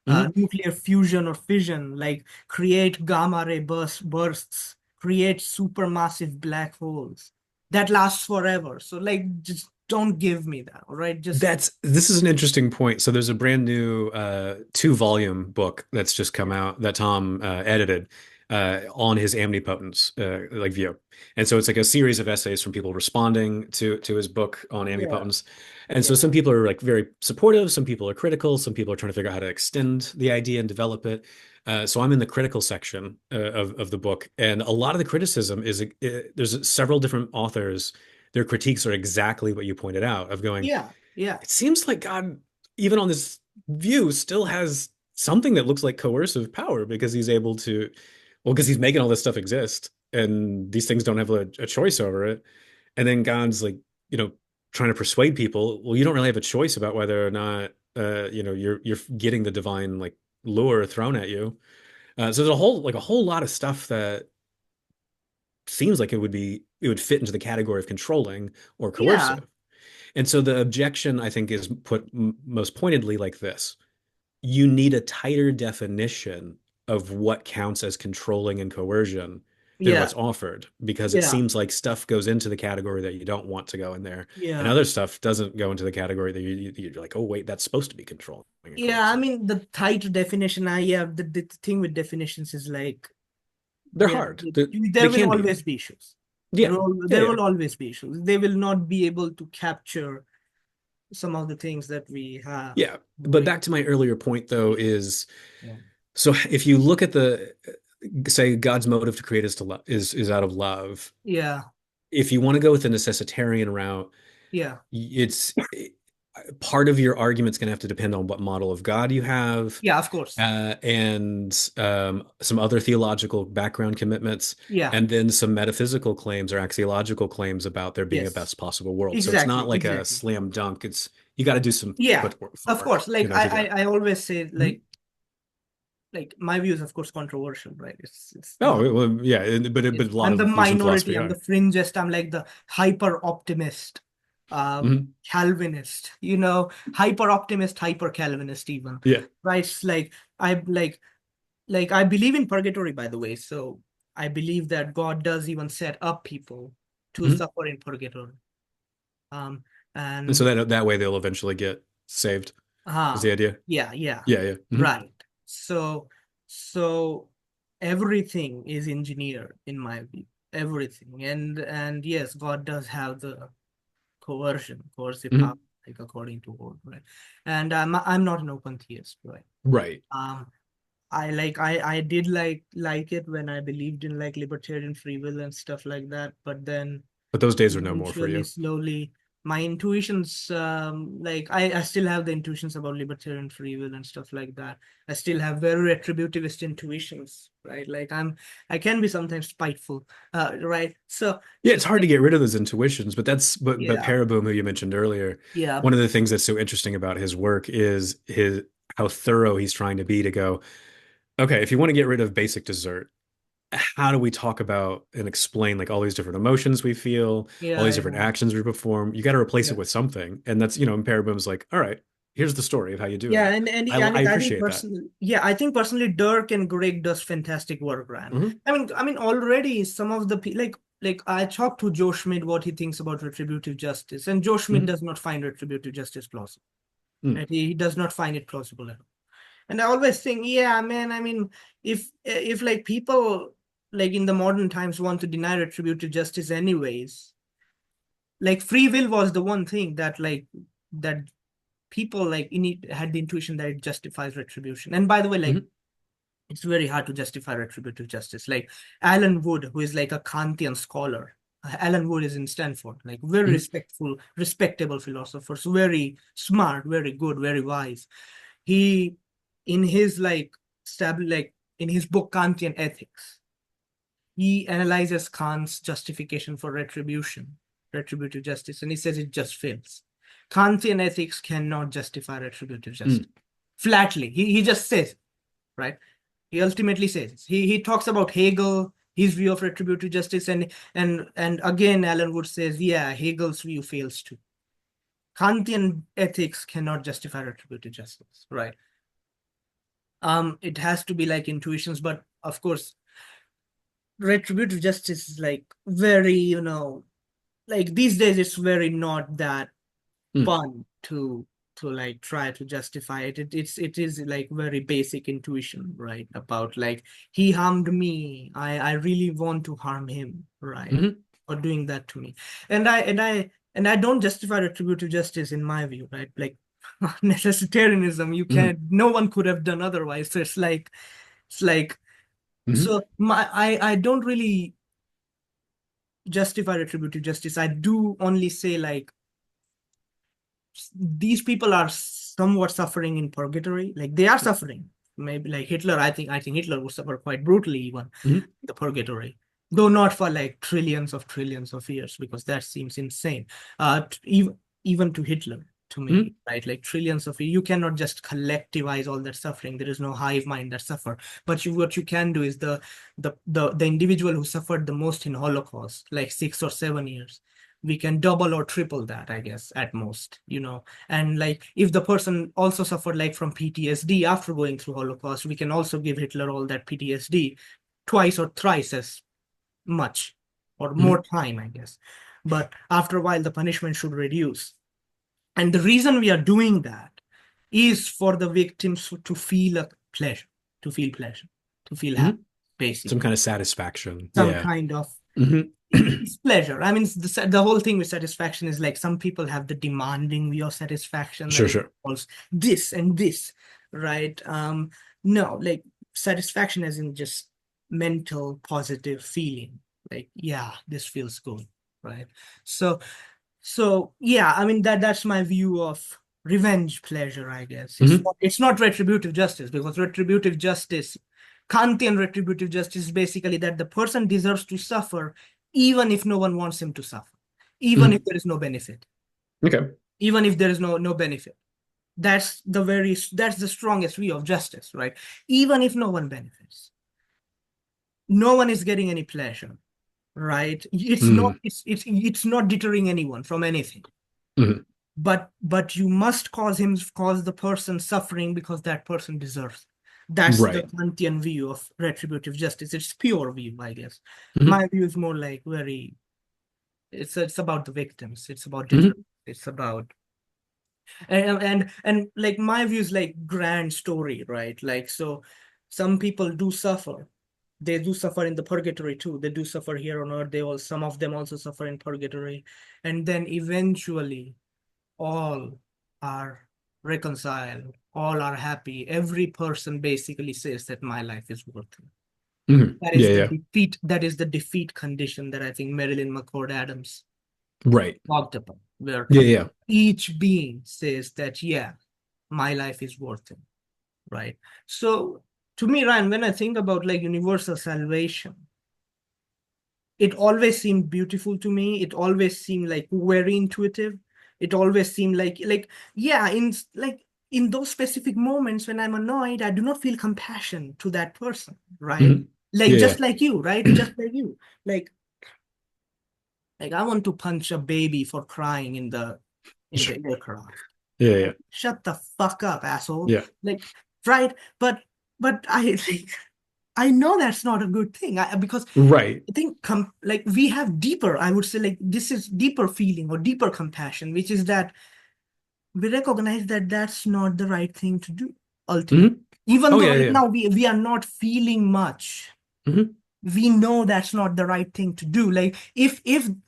Speaker 2: Hmm.
Speaker 1: Nuclear fusion or fission, like create gamma ray bursts, create supermassive black holes that lasts forever. So like just don't give me that, all right? Just
Speaker 2: This is an interesting point. So there's a brand new 2-volume book that's just come out that Tom edited on his amnipotence view. And so it's like a series of essays from people responding to his book on
Speaker 1: yeah,
Speaker 2: amnipotence. And so
Speaker 1: yeah,
Speaker 2: some people are like very supportive, some people are critical, some people are trying to figure out how to extend the idea and develop it. So I'm in the critical section of the book, and a lot of the criticism is there's several different authors. Their critiques are exactly what you pointed out of going,
Speaker 1: yeah, yeah.
Speaker 2: it seems like God, even on this view, still has something that looks like coercive power because he's able to, well, because he's making all this stuff exist. and these things don't have a choice over it. And then God's like, you know, trying to persuade people, well, you don't really have a choice about whether or not you're getting the divine like lure thrown at you. So there's a whole lot of stuff that seems like it would fit into the category of controlling or
Speaker 1: Yeah,
Speaker 2: coercive. And so the objection, I think, is put most pointedly like this: you need a tighter definition of what counts as controlling and coercion than
Speaker 1: yeah,
Speaker 2: what's offered, because it
Speaker 1: yeah,
Speaker 2: seems like stuff goes into the category that you don't want to go in there, and
Speaker 1: yeah.
Speaker 2: other stuff doesn't go into the category that you're like, oh wait, that's supposed to be controlling and
Speaker 1: Yeah, I
Speaker 2: coercive.
Speaker 1: mean the tight definition. Yeah, the thing with definitions is like
Speaker 2: They're
Speaker 1: there
Speaker 2: hard. They
Speaker 1: there will
Speaker 2: can be.
Speaker 1: always be issues.
Speaker 2: Yeah. Yeah.
Speaker 1: There
Speaker 2: Yeah.
Speaker 1: will always be issues. They will not be able to capture some of the things that we have.
Speaker 2: Yeah. But
Speaker 1: Like,
Speaker 2: back to my earlier point, though, is
Speaker 1: yeah,
Speaker 2: so if you look at the say God's motive to create us to love is out of love.
Speaker 1: yeah,
Speaker 2: If you want to go with the necessitarian route,
Speaker 1: yeah,
Speaker 2: it's part of your argument's going to have to depend on what model of God you have,
Speaker 1: yeah, of course.
Speaker 2: and some other theological background commitments,
Speaker 1: Yeah,
Speaker 2: and then some metaphysical claims or axiological claims about there being a
Speaker 1: yes,
Speaker 2: best possible world. So it's
Speaker 1: exactly,
Speaker 2: not like a
Speaker 1: exactly.
Speaker 2: slam dunk. It's you got to do some
Speaker 1: Yeah, of
Speaker 2: footwork,
Speaker 1: course. Like
Speaker 2: to do that.
Speaker 1: I always say
Speaker 2: Mhm.
Speaker 1: like my view is of course controversial, right? It's not.
Speaker 2: Oh, well, yeah, but a lot
Speaker 1: I'm the
Speaker 2: of views in
Speaker 1: minority.
Speaker 2: philosophy
Speaker 1: I'm the
Speaker 2: are.
Speaker 1: fringest. I'm like the hyper optimist,
Speaker 2: Mhm.
Speaker 1: Calvinist. You know, hyper optimist, hyper Calvinist, even.
Speaker 2: Yeah.
Speaker 1: Right? It's I like I believe in purgatory, by the way. So I believe that God does even set up people to
Speaker 2: Mhm.
Speaker 1: suffer in purgatory. Um,
Speaker 2: And so
Speaker 1: and
Speaker 2: that way they'll eventually get saved. Is the idea?
Speaker 1: yeah, yeah,
Speaker 2: Yeah, yeah. Mhm.
Speaker 1: right. So so everything is engineered in my view. Everything. And yes, God does have the coercive power,
Speaker 2: Mhm.
Speaker 1: like according to God, right? And I'm not an open theist, right?
Speaker 2: Right.
Speaker 1: Um, I did like it when I believed in like libertarian free will and stuff like that, but then
Speaker 2: But those days are no more for
Speaker 1: eventually
Speaker 2: you.
Speaker 1: slowly my intuitions like I still have the intuitions about libertarian free will and stuff like that. I still have very retributivist intuitions, right? Like I can be sometimes spiteful, right?
Speaker 2: Yeah,
Speaker 1: So
Speaker 2: it's hard to get rid of those intuitions, but
Speaker 1: yeah,
Speaker 2: Paraboom, who you mentioned earlier,
Speaker 1: yeah,
Speaker 2: one of the things that's so interesting about his work is his how thorough he's trying to be to go, okay, if you want to get rid of basic dessert, how do we talk about and explain like all these different emotions we feel, all
Speaker 1: yeah,
Speaker 2: these different
Speaker 1: yeah,
Speaker 2: actions we perform? You got to replace
Speaker 1: yeah.
Speaker 2: it with something. And that's, and Paraboom's like, all right, here's the story of how you do
Speaker 1: Yeah,
Speaker 2: that. I
Speaker 1: I think
Speaker 2: appreciate that.
Speaker 1: personally, yeah, I think personally, Dirk and Greg does fantastic work, Ryan.
Speaker 2: Hmm.
Speaker 1: I mean, already some of the like I talked to Joe Schmidt what he thinks about retributive justice, and Joe Schmidt
Speaker 2: Hmm.
Speaker 1: does not find retributive justice plausible.
Speaker 2: Hmm.
Speaker 1: Right? He does not find it plausible at all. And I always think, yeah, man, I mean, if like people like in the modern times want to deny retributive justice anyways, like free will was the one thing that that people like in it had the intuition that it justifies retribution. And by the way, like
Speaker 2: Hmm.
Speaker 1: it's very hard to justify retributive justice. Like Alan Wood, who is like a Kantian scholar. Alan Wood is in Stanford, like very
Speaker 2: Hmm.
Speaker 1: respectable philosopher, so very smart, very good, very wise. He, in his like in his book Kantian Ethics, he analyzes Kant's justification for retribution, retributive justice, and he says it just fails. Kantian ethics cannot justify retributive
Speaker 2: Hmm.
Speaker 1: justice. Flatly. He just says, right? He ultimately says. He talks about Hegel, his view of retributive justice, and again Alan Wood says, yeah, Hegel's view fails too. Kantian ethics cannot justify retributive justice, right? It has to be like intuitions, but of course, retributive justice is like very, like these days it's very not that
Speaker 2: Hmm.
Speaker 1: fun to like try to justify it. It is like very basic intuition, right? About like he harmed me. I really want to harm him, right?
Speaker 2: Hmm.
Speaker 1: Or doing that to me. And I don't justify retributive justice in my view, right? Like necessitarianism, you
Speaker 2: Hmm.
Speaker 1: can't no one could have done otherwise. So it's like
Speaker 2: Hmm.
Speaker 1: so my I don't really justify retributive justice. I do only say like these people are somewhat suffering in purgatory. Like they are suffering. Maybe like Hitler, I think Hitler would suffer quite brutally even
Speaker 2: Hmm.
Speaker 1: the purgatory. though not for like trillions of years, because that seems insane. Even to Hitler, to
Speaker 2: Mhm.
Speaker 1: me, right? Like trillions of years, you cannot just collectivize all that suffering. There is no hive mind that suffer. But what you can do is the individual who suffered the most in Holocaust, like 6 or 7 years. We can double or triple that, I guess, at most, And like if the person also suffered like from PTSD after going through Holocaust, we can also give Hitler all that PTSD twice or thrice as much or more
Speaker 2: Mhm.
Speaker 1: time, I guess. But after a while, the punishment should reduce. And the reason we are doing that is for the victims to feel a pleasure, to feel pleasure, to feel happy,
Speaker 2: Mhm. Some
Speaker 1: basically.
Speaker 2: kind of satisfaction.
Speaker 1: Some
Speaker 2: Yeah.
Speaker 1: kind of
Speaker 2: Mhm.
Speaker 1: it's pleasure. I mean, the whole thing with satisfaction is like some people have the demanding view of satisfaction that
Speaker 2: Sure,
Speaker 1: it
Speaker 2: sure.
Speaker 1: involves this and this, right? No, like satisfaction as in just mental positive feeling. Like, yeah, this feels good, right? So, so yeah, I mean that's my view of revenge pleasure, I guess.
Speaker 2: Mhm.
Speaker 1: It's not retributive justice, because retributive justice, Kantian retributive justice is basically that the person deserves to suffer even if no one wants him to suffer, even if
Speaker 2: Mhm.
Speaker 1: there is no benefit,
Speaker 2: Okay.
Speaker 1: even if there is no benefit. That's the strongest view of justice, right? Even if no one benefits, no one is getting any pleasure, right?
Speaker 2: Mhm.
Speaker 1: It's not deterring anyone from anything.
Speaker 2: Mhm.
Speaker 1: But you must cause the person suffering because that person deserves it. That's the
Speaker 2: Right.
Speaker 1: Kantian view of retributive justice. It's pure view, I guess.
Speaker 2: Mhm.
Speaker 1: My view is more like very it's about the victims, it's about deterrence,
Speaker 2: Mhm.
Speaker 1: it's about and like my view is like grand story, right? Like, so some people do suffer, they do suffer in the purgatory too, they do suffer here on earth, some of them also suffer in purgatory, and then eventually all are reconciled, all are happy. Every person basically says that my life is worth it.
Speaker 2: Mhm.
Speaker 1: That
Speaker 2: Yeah,
Speaker 1: is the
Speaker 2: yeah.
Speaker 1: defeat. That is the defeat condition that I think Marilyn McCord Adams
Speaker 2: Right.
Speaker 1: talked about, where
Speaker 2: Yeah, yeah.
Speaker 1: each being says that, yeah, my life is worth it, right? So to me, Ryan, when I think about like universal salvation, it always seemed beautiful to me. It always seemed like very intuitive. It always seemed like yeah, in those specific moments when I'm annoyed, I do not feel compassion to that person, right?
Speaker 2: Mhm.
Speaker 1: Like
Speaker 2: Yeah,
Speaker 1: just
Speaker 2: yeah.
Speaker 1: like you, right? Just like you. Like like I want to punch a baby for crying in
Speaker 2: Sure.
Speaker 1: the aircraft.
Speaker 2: Yeah,
Speaker 1: Like,
Speaker 2: yeah.
Speaker 1: shut the fuck up, asshole.
Speaker 2: Yeah.
Speaker 1: Like, right? But I like I know that's not a good thing. Because
Speaker 2: Right.
Speaker 1: I think like we have deeper, I would say, like this is deeper feeling or deeper compassion, which is that we recognize that that's not the right thing to do ultimately.
Speaker 2: Mhm.
Speaker 1: Even
Speaker 2: Oh,
Speaker 1: though
Speaker 2: yeah,
Speaker 1: right
Speaker 2: yeah.
Speaker 1: now we are not feeling much,
Speaker 2: Mhm.
Speaker 1: we know that's not the right thing to do. Like if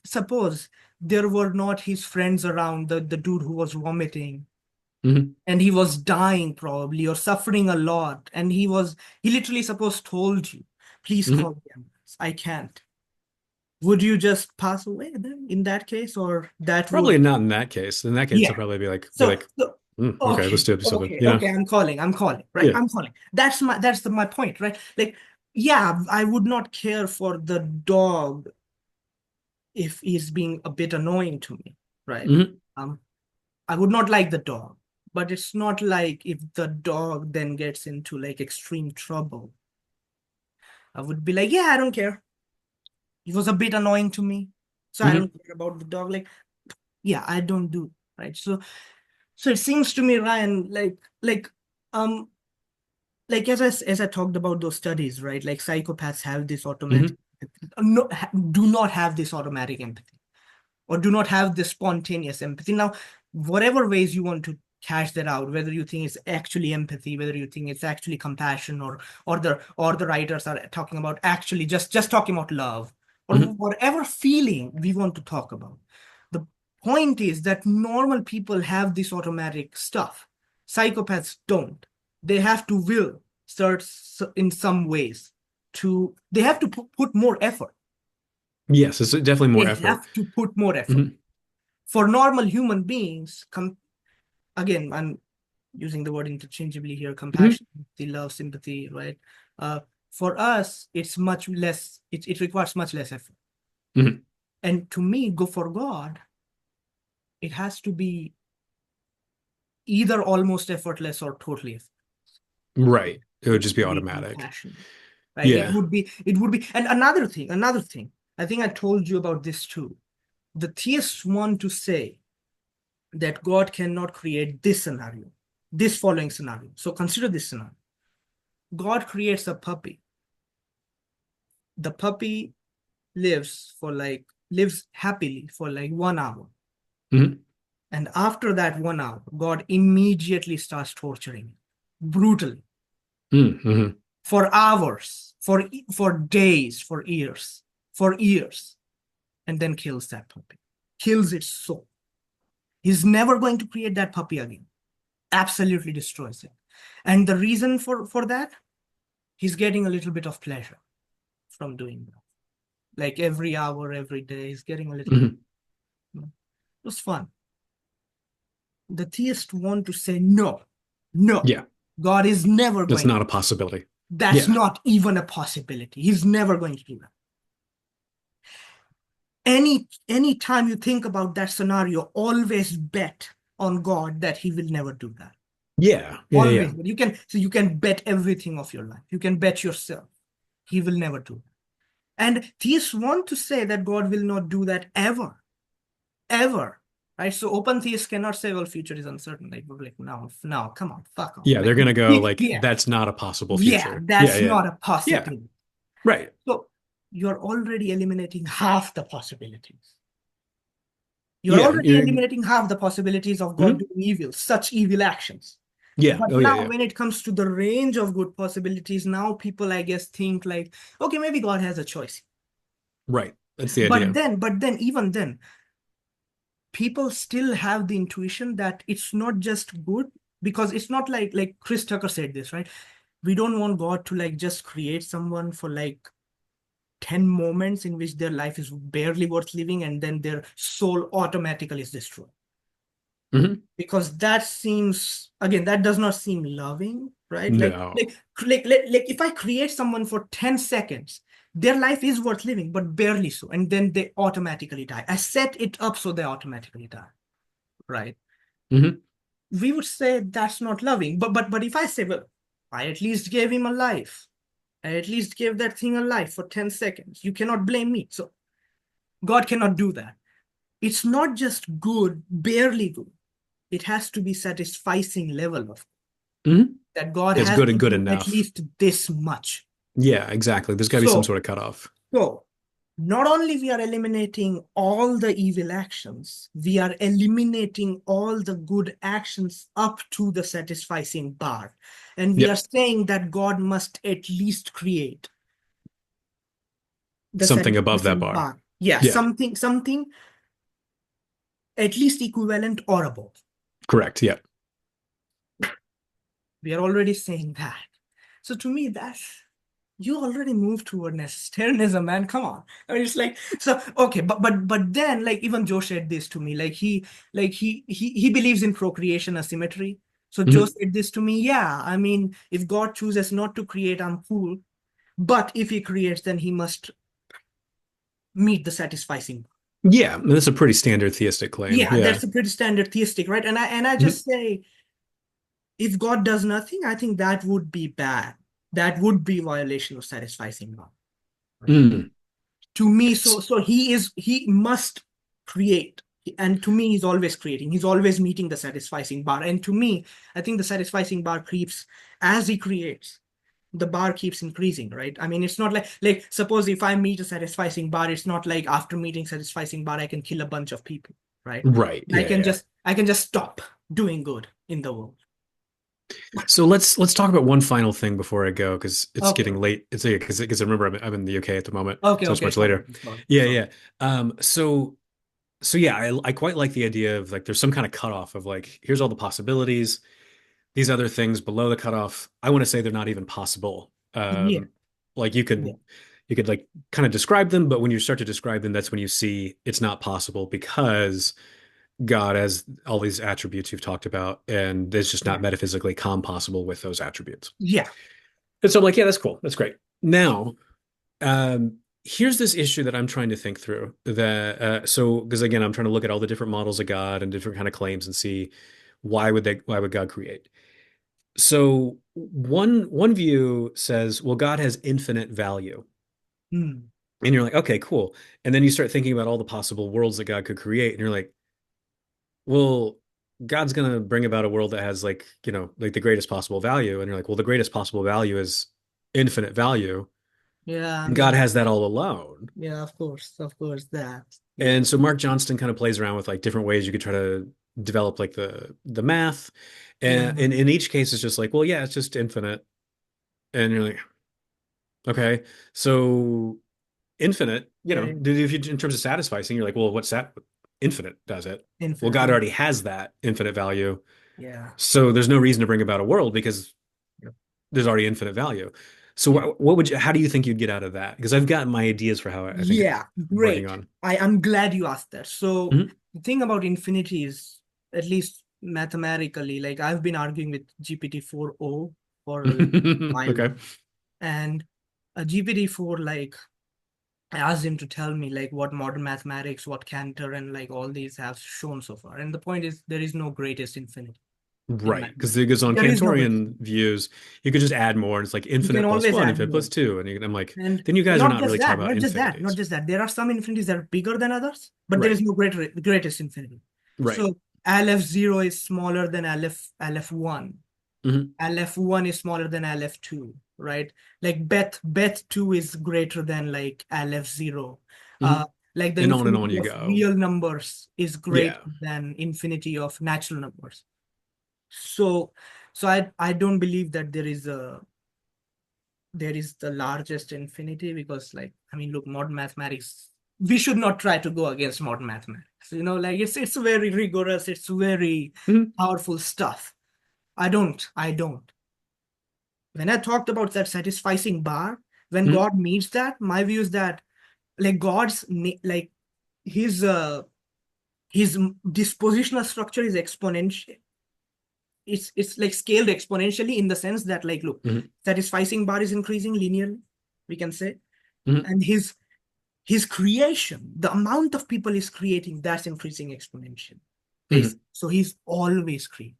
Speaker 1: suppose there were not his friends around, the dude who was vomiting
Speaker 2: Mhm.
Speaker 1: and he was dying probably or suffering a lot, and he literally suppose told you, please call
Speaker 2: Mhm.
Speaker 1: the ambulance, I can't. Would you just pass away then in that case, or that
Speaker 2: Probably
Speaker 1: would
Speaker 2: not in that case. In that case, I'll
Speaker 1: yeah.
Speaker 2: probably be
Speaker 1: So,
Speaker 2: like,
Speaker 1: so
Speaker 2: okay, let's
Speaker 1: okay,
Speaker 2: do something,
Speaker 1: okay,
Speaker 2: you know?
Speaker 1: okay, I'm calling, right?
Speaker 2: Yeah.
Speaker 1: I'm calling. My point, right? Like, yeah, I would not care for the dog if he's being a bit annoying to me, right?
Speaker 2: Mhm.
Speaker 1: Um, I would not like the dog, but it's not like if the dog then gets into like extreme trouble, I would be like, yeah, I don't care. He was a bit annoying to me, so I don't
Speaker 2: Mhm.
Speaker 1: care about the dog. Like, yeah, I don't do, right? So it seems to me, Ryan, um as I talked about those studies, right? Like psychopaths have this automatic
Speaker 2: Mhm.
Speaker 1: no, do not have this automatic empathy, or do not have this spontaneous empathy. Now, whatever ways you want to cash that out, whether you think it's actually empathy, whether you think it's actually compassion, or the writers are talking about actually just talking about love, or
Speaker 2: Mhm.
Speaker 1: whatever feeling we want to talk about. The point is that normal people have this automatic stuff. Psychopaths don't. They have to will start in some ways to they have to put more effort.
Speaker 2: Yes, it's definitely more
Speaker 1: They
Speaker 2: effort.
Speaker 1: have to put more effort.
Speaker 2: Mhm.
Speaker 1: For normal human beings, again, I'm using the word interchangeably here,
Speaker 2: Mhm.
Speaker 1: compassion, the love, sympathy, right? Uh, For us, it's much less, it requires much less effort.
Speaker 2: Mhm.
Speaker 1: And to me, go for God, it has to be either almost effortless or totally effortless.
Speaker 2: Right. It would
Speaker 1: It
Speaker 2: just be
Speaker 1: would be
Speaker 2: automatic.
Speaker 1: compassionate, right?
Speaker 2: Yeah.
Speaker 1: It would be, and another thing, I think I told you about this too. The theists want to say that God cannot create this scenario, this following scenario. So consider this scenario. God creates a puppy. The puppy lives happily for like 1 hour.
Speaker 2: Mhm.
Speaker 1: And after that 1 hour, God immediately starts torturing it brutally
Speaker 2: Mhm.
Speaker 1: for hours, for days, for years, and then kills that puppy, kills its soul. He's never going to create that puppy again. Absolutely destroys it. And the reason for that, he's getting a little bit of pleasure from doing that. Like every hour, every day, he's getting a little bit.
Speaker 2: Mhm.
Speaker 1: It was fun. The theists want to say, no, no,
Speaker 2: Yeah.
Speaker 1: God is never
Speaker 2: That's
Speaker 1: going to.
Speaker 2: not a possibility.
Speaker 1: That's
Speaker 2: Yeah.
Speaker 1: not even a possibility. He's never going to do that. Any time you think about that scenario, always bet on God that he will never do that.
Speaker 2: Yeah. Yeah. Yeah.
Speaker 1: Always. But you can bet everything of your life. You can bet yourself. He will never do that. And theists want to say that God will not do that ever. Ever. Right? So open theists cannot say, well, future is uncertain. Like, we're like, no, come on, fuck off.
Speaker 2: Yeah.
Speaker 1: Like,
Speaker 2: They're gonna go like,
Speaker 1: yeah,
Speaker 2: that's not a possible
Speaker 1: yeah,
Speaker 2: future. Yeah.
Speaker 1: that's
Speaker 2: Yeah.
Speaker 1: not a
Speaker 2: Yeah.
Speaker 1: possibility.
Speaker 2: Right.
Speaker 1: So you're already eliminating half the possibilities. You're
Speaker 2: Yeah.
Speaker 1: already eliminating half the possibilities of God
Speaker 2: Mhm.
Speaker 1: doing evil, such evil actions.
Speaker 2: Yeah.
Speaker 1: But
Speaker 2: Oh yeah.
Speaker 1: now,
Speaker 2: Yeah.
Speaker 1: when it comes to the range of good possibilities, now people, I guess, think like, okay, maybe God has a choice.
Speaker 2: Right. That's the idea.
Speaker 1: Even then, people still have the intuition that it's not just good, because it's not like Chris Tucker said this, right? We don't want God to like just create someone for like 10 moments in which their life is barely worth living and then their soul automatically is destroyed.
Speaker 2: Mhm.
Speaker 1: Because that seems, again, that does not seem loving, right?
Speaker 2: No.
Speaker 1: Like if I create someone for 10 seconds, their life is worth living, but barely so. And then they automatically die. I set it up so they automatically die, right?
Speaker 2: Mhm.
Speaker 1: We would say that's not loving. But if I say, well, I at least gave him a life. I at least gave that thing a life for 10 seconds. You cannot blame me. So God cannot do that. It's not just good, barely good. It has to be satisfying level of
Speaker 2: Mhm.
Speaker 1: that God
Speaker 2: It's
Speaker 1: has
Speaker 2: good
Speaker 1: to
Speaker 2: and good
Speaker 1: do at
Speaker 2: enough.
Speaker 1: least this much.
Speaker 2: Yeah, exactly. There's got to be some
Speaker 1: So,
Speaker 2: sort of cutoff.
Speaker 1: so not only we are eliminating all the evil actions, we are eliminating all the good actions up to the satisfying bar. And we are
Speaker 2: Yep.
Speaker 1: saying that God must at least create the
Speaker 2: Something above that
Speaker 1: satisfying
Speaker 2: bar.
Speaker 1: bar. Yeah,
Speaker 2: Yeah.
Speaker 1: something at least equivalent or above.
Speaker 2: Correct. Yeah.
Speaker 1: We are already saying that. So to me, that's you already moved toward necessitarianism, man. Come on. I mean, it's like so okay, but then like even Joe said this to me. He believes in procreation asymmetry. So Joe
Speaker 2: Mhm.
Speaker 1: said this to me. Yeah, I mean, if God chooses not to create, I'm cool. But if he creates, then he must meet the satisfying.
Speaker 2: Yeah, that's a pretty standard theistic claim.
Speaker 1: Yeah,
Speaker 2: Yeah.
Speaker 1: that's a pretty standard theistic, right? And I
Speaker 2: Mhm.
Speaker 1: just say, if God does nothing, I think that would be bad. That would be violation of satisfying God. Right?
Speaker 2: Mm.
Speaker 1: To me, so he must create. And to me, he's always creating. He's always meeting the satisfying bar. And to me, I think the satisfying bar creeps as he creates. The bar keeps increasing, right? I mean, it's not like suppose if I meet a satisfying bar, it's not like after meeting satisfying bar, I can kill a bunch of people, right?
Speaker 2: Right.
Speaker 1: I
Speaker 2: Yeah,
Speaker 1: can
Speaker 2: yeah.
Speaker 1: just stop doing good in the world.
Speaker 2: So let's talk about one final thing before I go because it's
Speaker 1: Okay,
Speaker 2: getting late. It's because I remember I'm in the UK at the moment,
Speaker 1: okay,
Speaker 2: so it's
Speaker 1: okay.
Speaker 2: much
Speaker 1: Sorry,
Speaker 2: later.
Speaker 1: sorry,
Speaker 2: Yeah,
Speaker 1: sorry.
Speaker 2: yeah. So yeah, I quite like the idea of like there's some kind of cutoff of like here's all the possibilities. These other things below the cutoff, I want to say they're not even possible.
Speaker 1: Yeah,
Speaker 2: Like
Speaker 1: yeah,
Speaker 2: you could like kind of describe them, but when you start to describe them, that's when you see it's not possible because God has all these attributes you've talked about, and it's just not
Speaker 1: yeah,
Speaker 2: metaphysically compossible with those attributes.
Speaker 1: yeah.
Speaker 2: And so I'm like, yeah, that's cool. That's great. Now, here's this issue that I'm trying to think through that so because again, I'm trying to look at all the different models of God and different kind of claims and see why would God create? So one view says, well, God has infinite value.
Speaker 1: Hmm.
Speaker 2: And you're like, okay, cool. And then you start thinking about all the possible worlds that God could create, and you're like, well, God's gonna bring about a world that has like, like the greatest possible value. And you're like, well, the greatest possible value is infinite value.
Speaker 1: Yeah, I
Speaker 2: And God
Speaker 1: mean,
Speaker 2: has that all alone.
Speaker 1: yeah, of course, that. Yeah.
Speaker 2: And so Mark Johnston kind of plays around with like different ways you could try to develop like the math.
Speaker 1: Yeah.
Speaker 2: And in each case, it's just like, well, yeah, it's just infinite. And you're like, okay, so infinite,
Speaker 1: Very
Speaker 2: if you in terms of satisficing, you're like, well, what's that? Infinite does it. Well,
Speaker 1: infinite.
Speaker 2: God
Speaker 1: Yeah.
Speaker 2: already has that infinite value.
Speaker 1: Yeah.
Speaker 2: So there's no reason to bring about a world because
Speaker 1: Yeah.
Speaker 2: there's already infinite value. So
Speaker 1: Yeah.
Speaker 2: how do you think you'd get out of that? Because I've got my ideas for how I think
Speaker 1: Yeah,
Speaker 2: I'm working
Speaker 1: great.
Speaker 2: on.
Speaker 1: I'm glad you asked that. So
Speaker 2: Mhm.
Speaker 1: the thing about infinity is, at least mathematically, like I've been arguing with GPT-4o for a while
Speaker 2: Okay.
Speaker 1: now. And a GPT-4, like I asked him to tell me like what modern mathematics, what Cantor and like all these have shown so far. And the point is there is no greatest infinity in
Speaker 2: Right. Because
Speaker 1: mathematics.
Speaker 2: it goes on
Speaker 1: There is no greatest.
Speaker 2: Cantorian views, you could just add more, and it's like
Speaker 1: You can
Speaker 2: infinite plus
Speaker 1: always
Speaker 2: one,
Speaker 1: add
Speaker 2: infinite plus
Speaker 1: more.
Speaker 2: two. And I'm like,
Speaker 1: And
Speaker 2: then you guys are
Speaker 1: not
Speaker 2: not
Speaker 1: just
Speaker 2: really talking
Speaker 1: that,
Speaker 2: about
Speaker 1: not
Speaker 2: infinities.
Speaker 1: just that. There are some infinities that are bigger than others, but there
Speaker 2: Right.
Speaker 1: is no greatest infinity.
Speaker 2: Right.
Speaker 1: So Aleph 0 is smaller than Aleph 1.
Speaker 2: Hmm.
Speaker 1: Aleph 1 is smaller than Aleph 2, right? Like Bet 2 is greater than like Aleph 0.
Speaker 2: Hmm.
Speaker 1: Uh, like the
Speaker 2: And on
Speaker 1: infinity
Speaker 2: you
Speaker 1: of
Speaker 2: go.
Speaker 1: real numbers is greater
Speaker 2: Yeah.
Speaker 1: than infinity of natural numbers. So, so I don't believe that there is the largest infinity because like I mean look, modern mathematics, we should not try to go against modern mathematics, like it's very rigorous, it's very
Speaker 2: Mhm.
Speaker 1: powerful stuff. I don't when I talked about that satisficing bar, when
Speaker 2: Mhm.
Speaker 1: God meets that, my view is that like like his uh his dispositional structure is exponential. It's like scaled exponentially in the sense that like look,
Speaker 2: Mhm.
Speaker 1: satisficing bar is increasing linearly, we can say.
Speaker 2: Mhm.
Speaker 1: And his creation, the amount of people he's creating, that's increasing exponentially.
Speaker 2: Mhm.
Speaker 1: So he's always creating.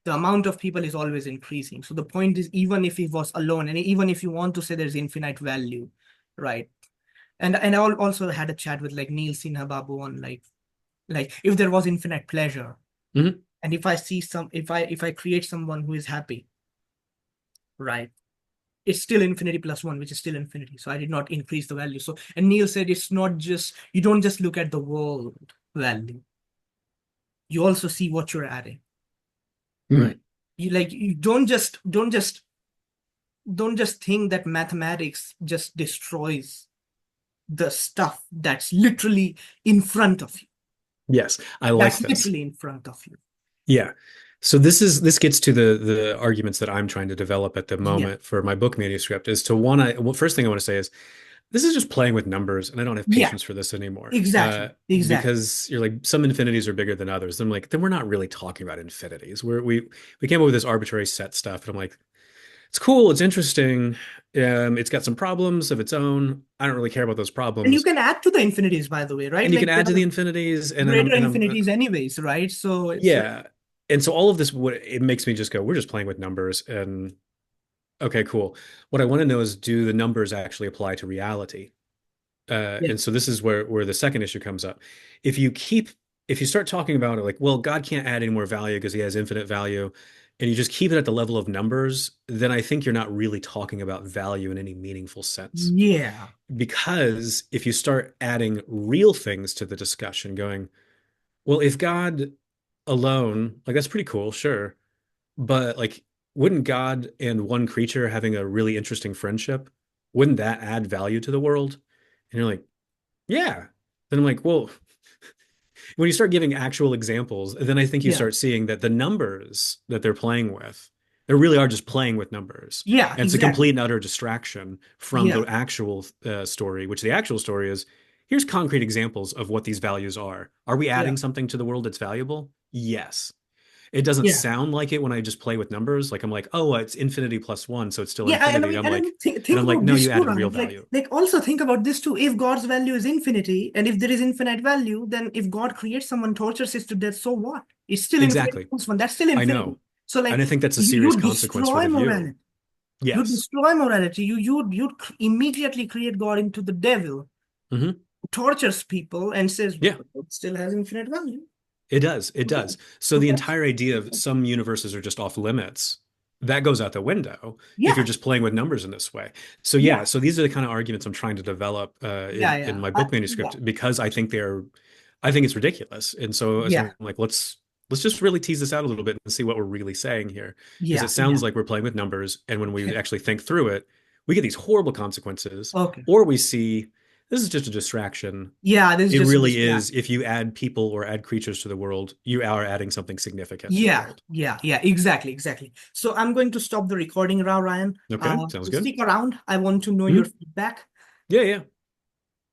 Speaker 1: The amount of people is always increasing. So the point is, even if he was alone, and even if you want to say there's infinite value, right? And I also had a chat with like Neil Sinha Babu on like if there was infinite pleasure,
Speaker 2: Mhm.
Speaker 1: and if I create someone who is happy, right? It's still infinity plus one, which is still infinity. So I did not increase the value. So, and Neil said it's not just, you don't just look at the world value, you also see what you're adding, right?
Speaker 2: Mhm.
Speaker 1: You don't just think that mathematics just destroys the stuff that's literally in front of you.
Speaker 2: Yes, I like
Speaker 1: That's
Speaker 2: this.
Speaker 1: literally in front of you.
Speaker 2: Yeah. So this gets to the arguments that I'm trying to develop at the
Speaker 1: Yeah.
Speaker 2: moment for my book manuscript is to one I well, first thing I want to say is this is just playing with numbers and I don't have
Speaker 1: Yeah.
Speaker 2: patience for this anymore.
Speaker 1: Exactly. Exactly.
Speaker 2: Because you're like some infinities are bigger than others. I'm like, then we're not really talking about infinities. We came up with this arbitrary set stuff, and I'm like, it's cool, it's interesting. It's got some problems of its own. I don't really care about those
Speaker 1: And you
Speaker 2: problems.
Speaker 1: can add to the infinities, by the way, right?
Speaker 2: And you
Speaker 1: Like
Speaker 2: can
Speaker 1: there
Speaker 2: add to
Speaker 1: are
Speaker 2: the infinities, and then
Speaker 1: greater
Speaker 2: I'm
Speaker 1: infinities anyways, right? So it's
Speaker 2: yeah. And so all of this, what it makes me just go, we're just playing with numbers. And okay, cool. What I want to know is, do the numbers actually apply to reality?
Speaker 1: yeah.
Speaker 2: And so this is where the second issue comes up. If you keep, if you start talking about it like, well, God can't add any more value because he has infinite value, and you just keep it at the level of numbers, then I think you're not really talking about value in any meaningful sense.
Speaker 1: Yeah.
Speaker 2: Because if you start adding real things to the discussion, going, well, if God alone, like that's pretty cool, sure. But like, wouldn't God and one creature having a really interesting friendship, wouldn't that add value to the world? And you're like, yeah. Then I'm like, well, when you start giving actual examples, then I think you
Speaker 1: Yeah.
Speaker 2: start seeing that the numbers that they're playing with, they really are just playing with numbers.
Speaker 1: Yeah,
Speaker 2: And it's a
Speaker 1: exactly.
Speaker 2: complete and utter distraction from
Speaker 1: Yeah.
Speaker 2: the actual story, which the actual story is, here's concrete examples of what these values are. Are we
Speaker 1: Yeah.
Speaker 2: adding something to the world that's valuable? Yes. It doesn't
Speaker 1: Yeah.
Speaker 2: sound like it when I just play with numbers. Like I'm like, oh, it's infinity plus one, so it's still
Speaker 1: Yeah, and I
Speaker 2: infinity.
Speaker 1: mean,
Speaker 2: I'm like, and
Speaker 1: think
Speaker 2: I'm like,
Speaker 1: about
Speaker 2: no,
Speaker 1: this
Speaker 2: you
Speaker 1: too,
Speaker 2: added real
Speaker 1: Ryan.
Speaker 2: value.
Speaker 1: Also think about this too. If God's value is infinity, and if there is infinite value, then if God creates someone, tortures us to death, so what? It's still infinity
Speaker 2: Exactly.
Speaker 1: plus one. That's still
Speaker 2: I
Speaker 1: infinity.
Speaker 2: know.
Speaker 1: So
Speaker 2: And I think that's a serious
Speaker 1: you
Speaker 2: consequence for
Speaker 1: destroy
Speaker 2: the view.
Speaker 1: morality. You
Speaker 2: Yes.
Speaker 1: destroy morality. Immediately create God into the devil,
Speaker 2: Hmm.
Speaker 1: tortures people, and says,
Speaker 2: Yeah.
Speaker 1: "It still has infinite value."
Speaker 2: It does. It
Speaker 1: Okay.
Speaker 2: does. So the
Speaker 1: Okay.
Speaker 2: entire idea of some universes are just off limits, that goes out the window if you're
Speaker 1: Yeah.
Speaker 2: just playing with numbers in this way. So
Speaker 1: Yeah.
Speaker 2: yeah, so these are the kind of arguments I'm trying to develop
Speaker 1: Yeah.
Speaker 2: in
Speaker 1: Yeah.
Speaker 2: my book
Speaker 1: Yeah.
Speaker 2: manuscript because I think it's ridiculous. And so
Speaker 1: Yeah.
Speaker 2: I'm like, let's just really tease this out a little bit and see what we're really saying here. Because it
Speaker 1: Yeah.
Speaker 2: sounds
Speaker 1: Yeah.
Speaker 2: like we're playing with numbers, and when we actually think through it, we get these horrible consequences,
Speaker 1: Okay.
Speaker 2: or we see this is just a distraction.
Speaker 1: Yeah. This is
Speaker 2: It
Speaker 1: just a
Speaker 2: really is.
Speaker 1: distraction.
Speaker 2: If you add people or add creatures to the world, you are adding something significant to the
Speaker 1: Yeah,
Speaker 2: world.
Speaker 1: yeah, yeah, exactly, exactly. So I'm going to stop the recording now, Ryan.
Speaker 2: Okay, sounds
Speaker 1: So
Speaker 2: good.
Speaker 1: stick around. I want to know your
Speaker 2: Mhm.
Speaker 1: feedback.
Speaker 2: Yeah, yeah.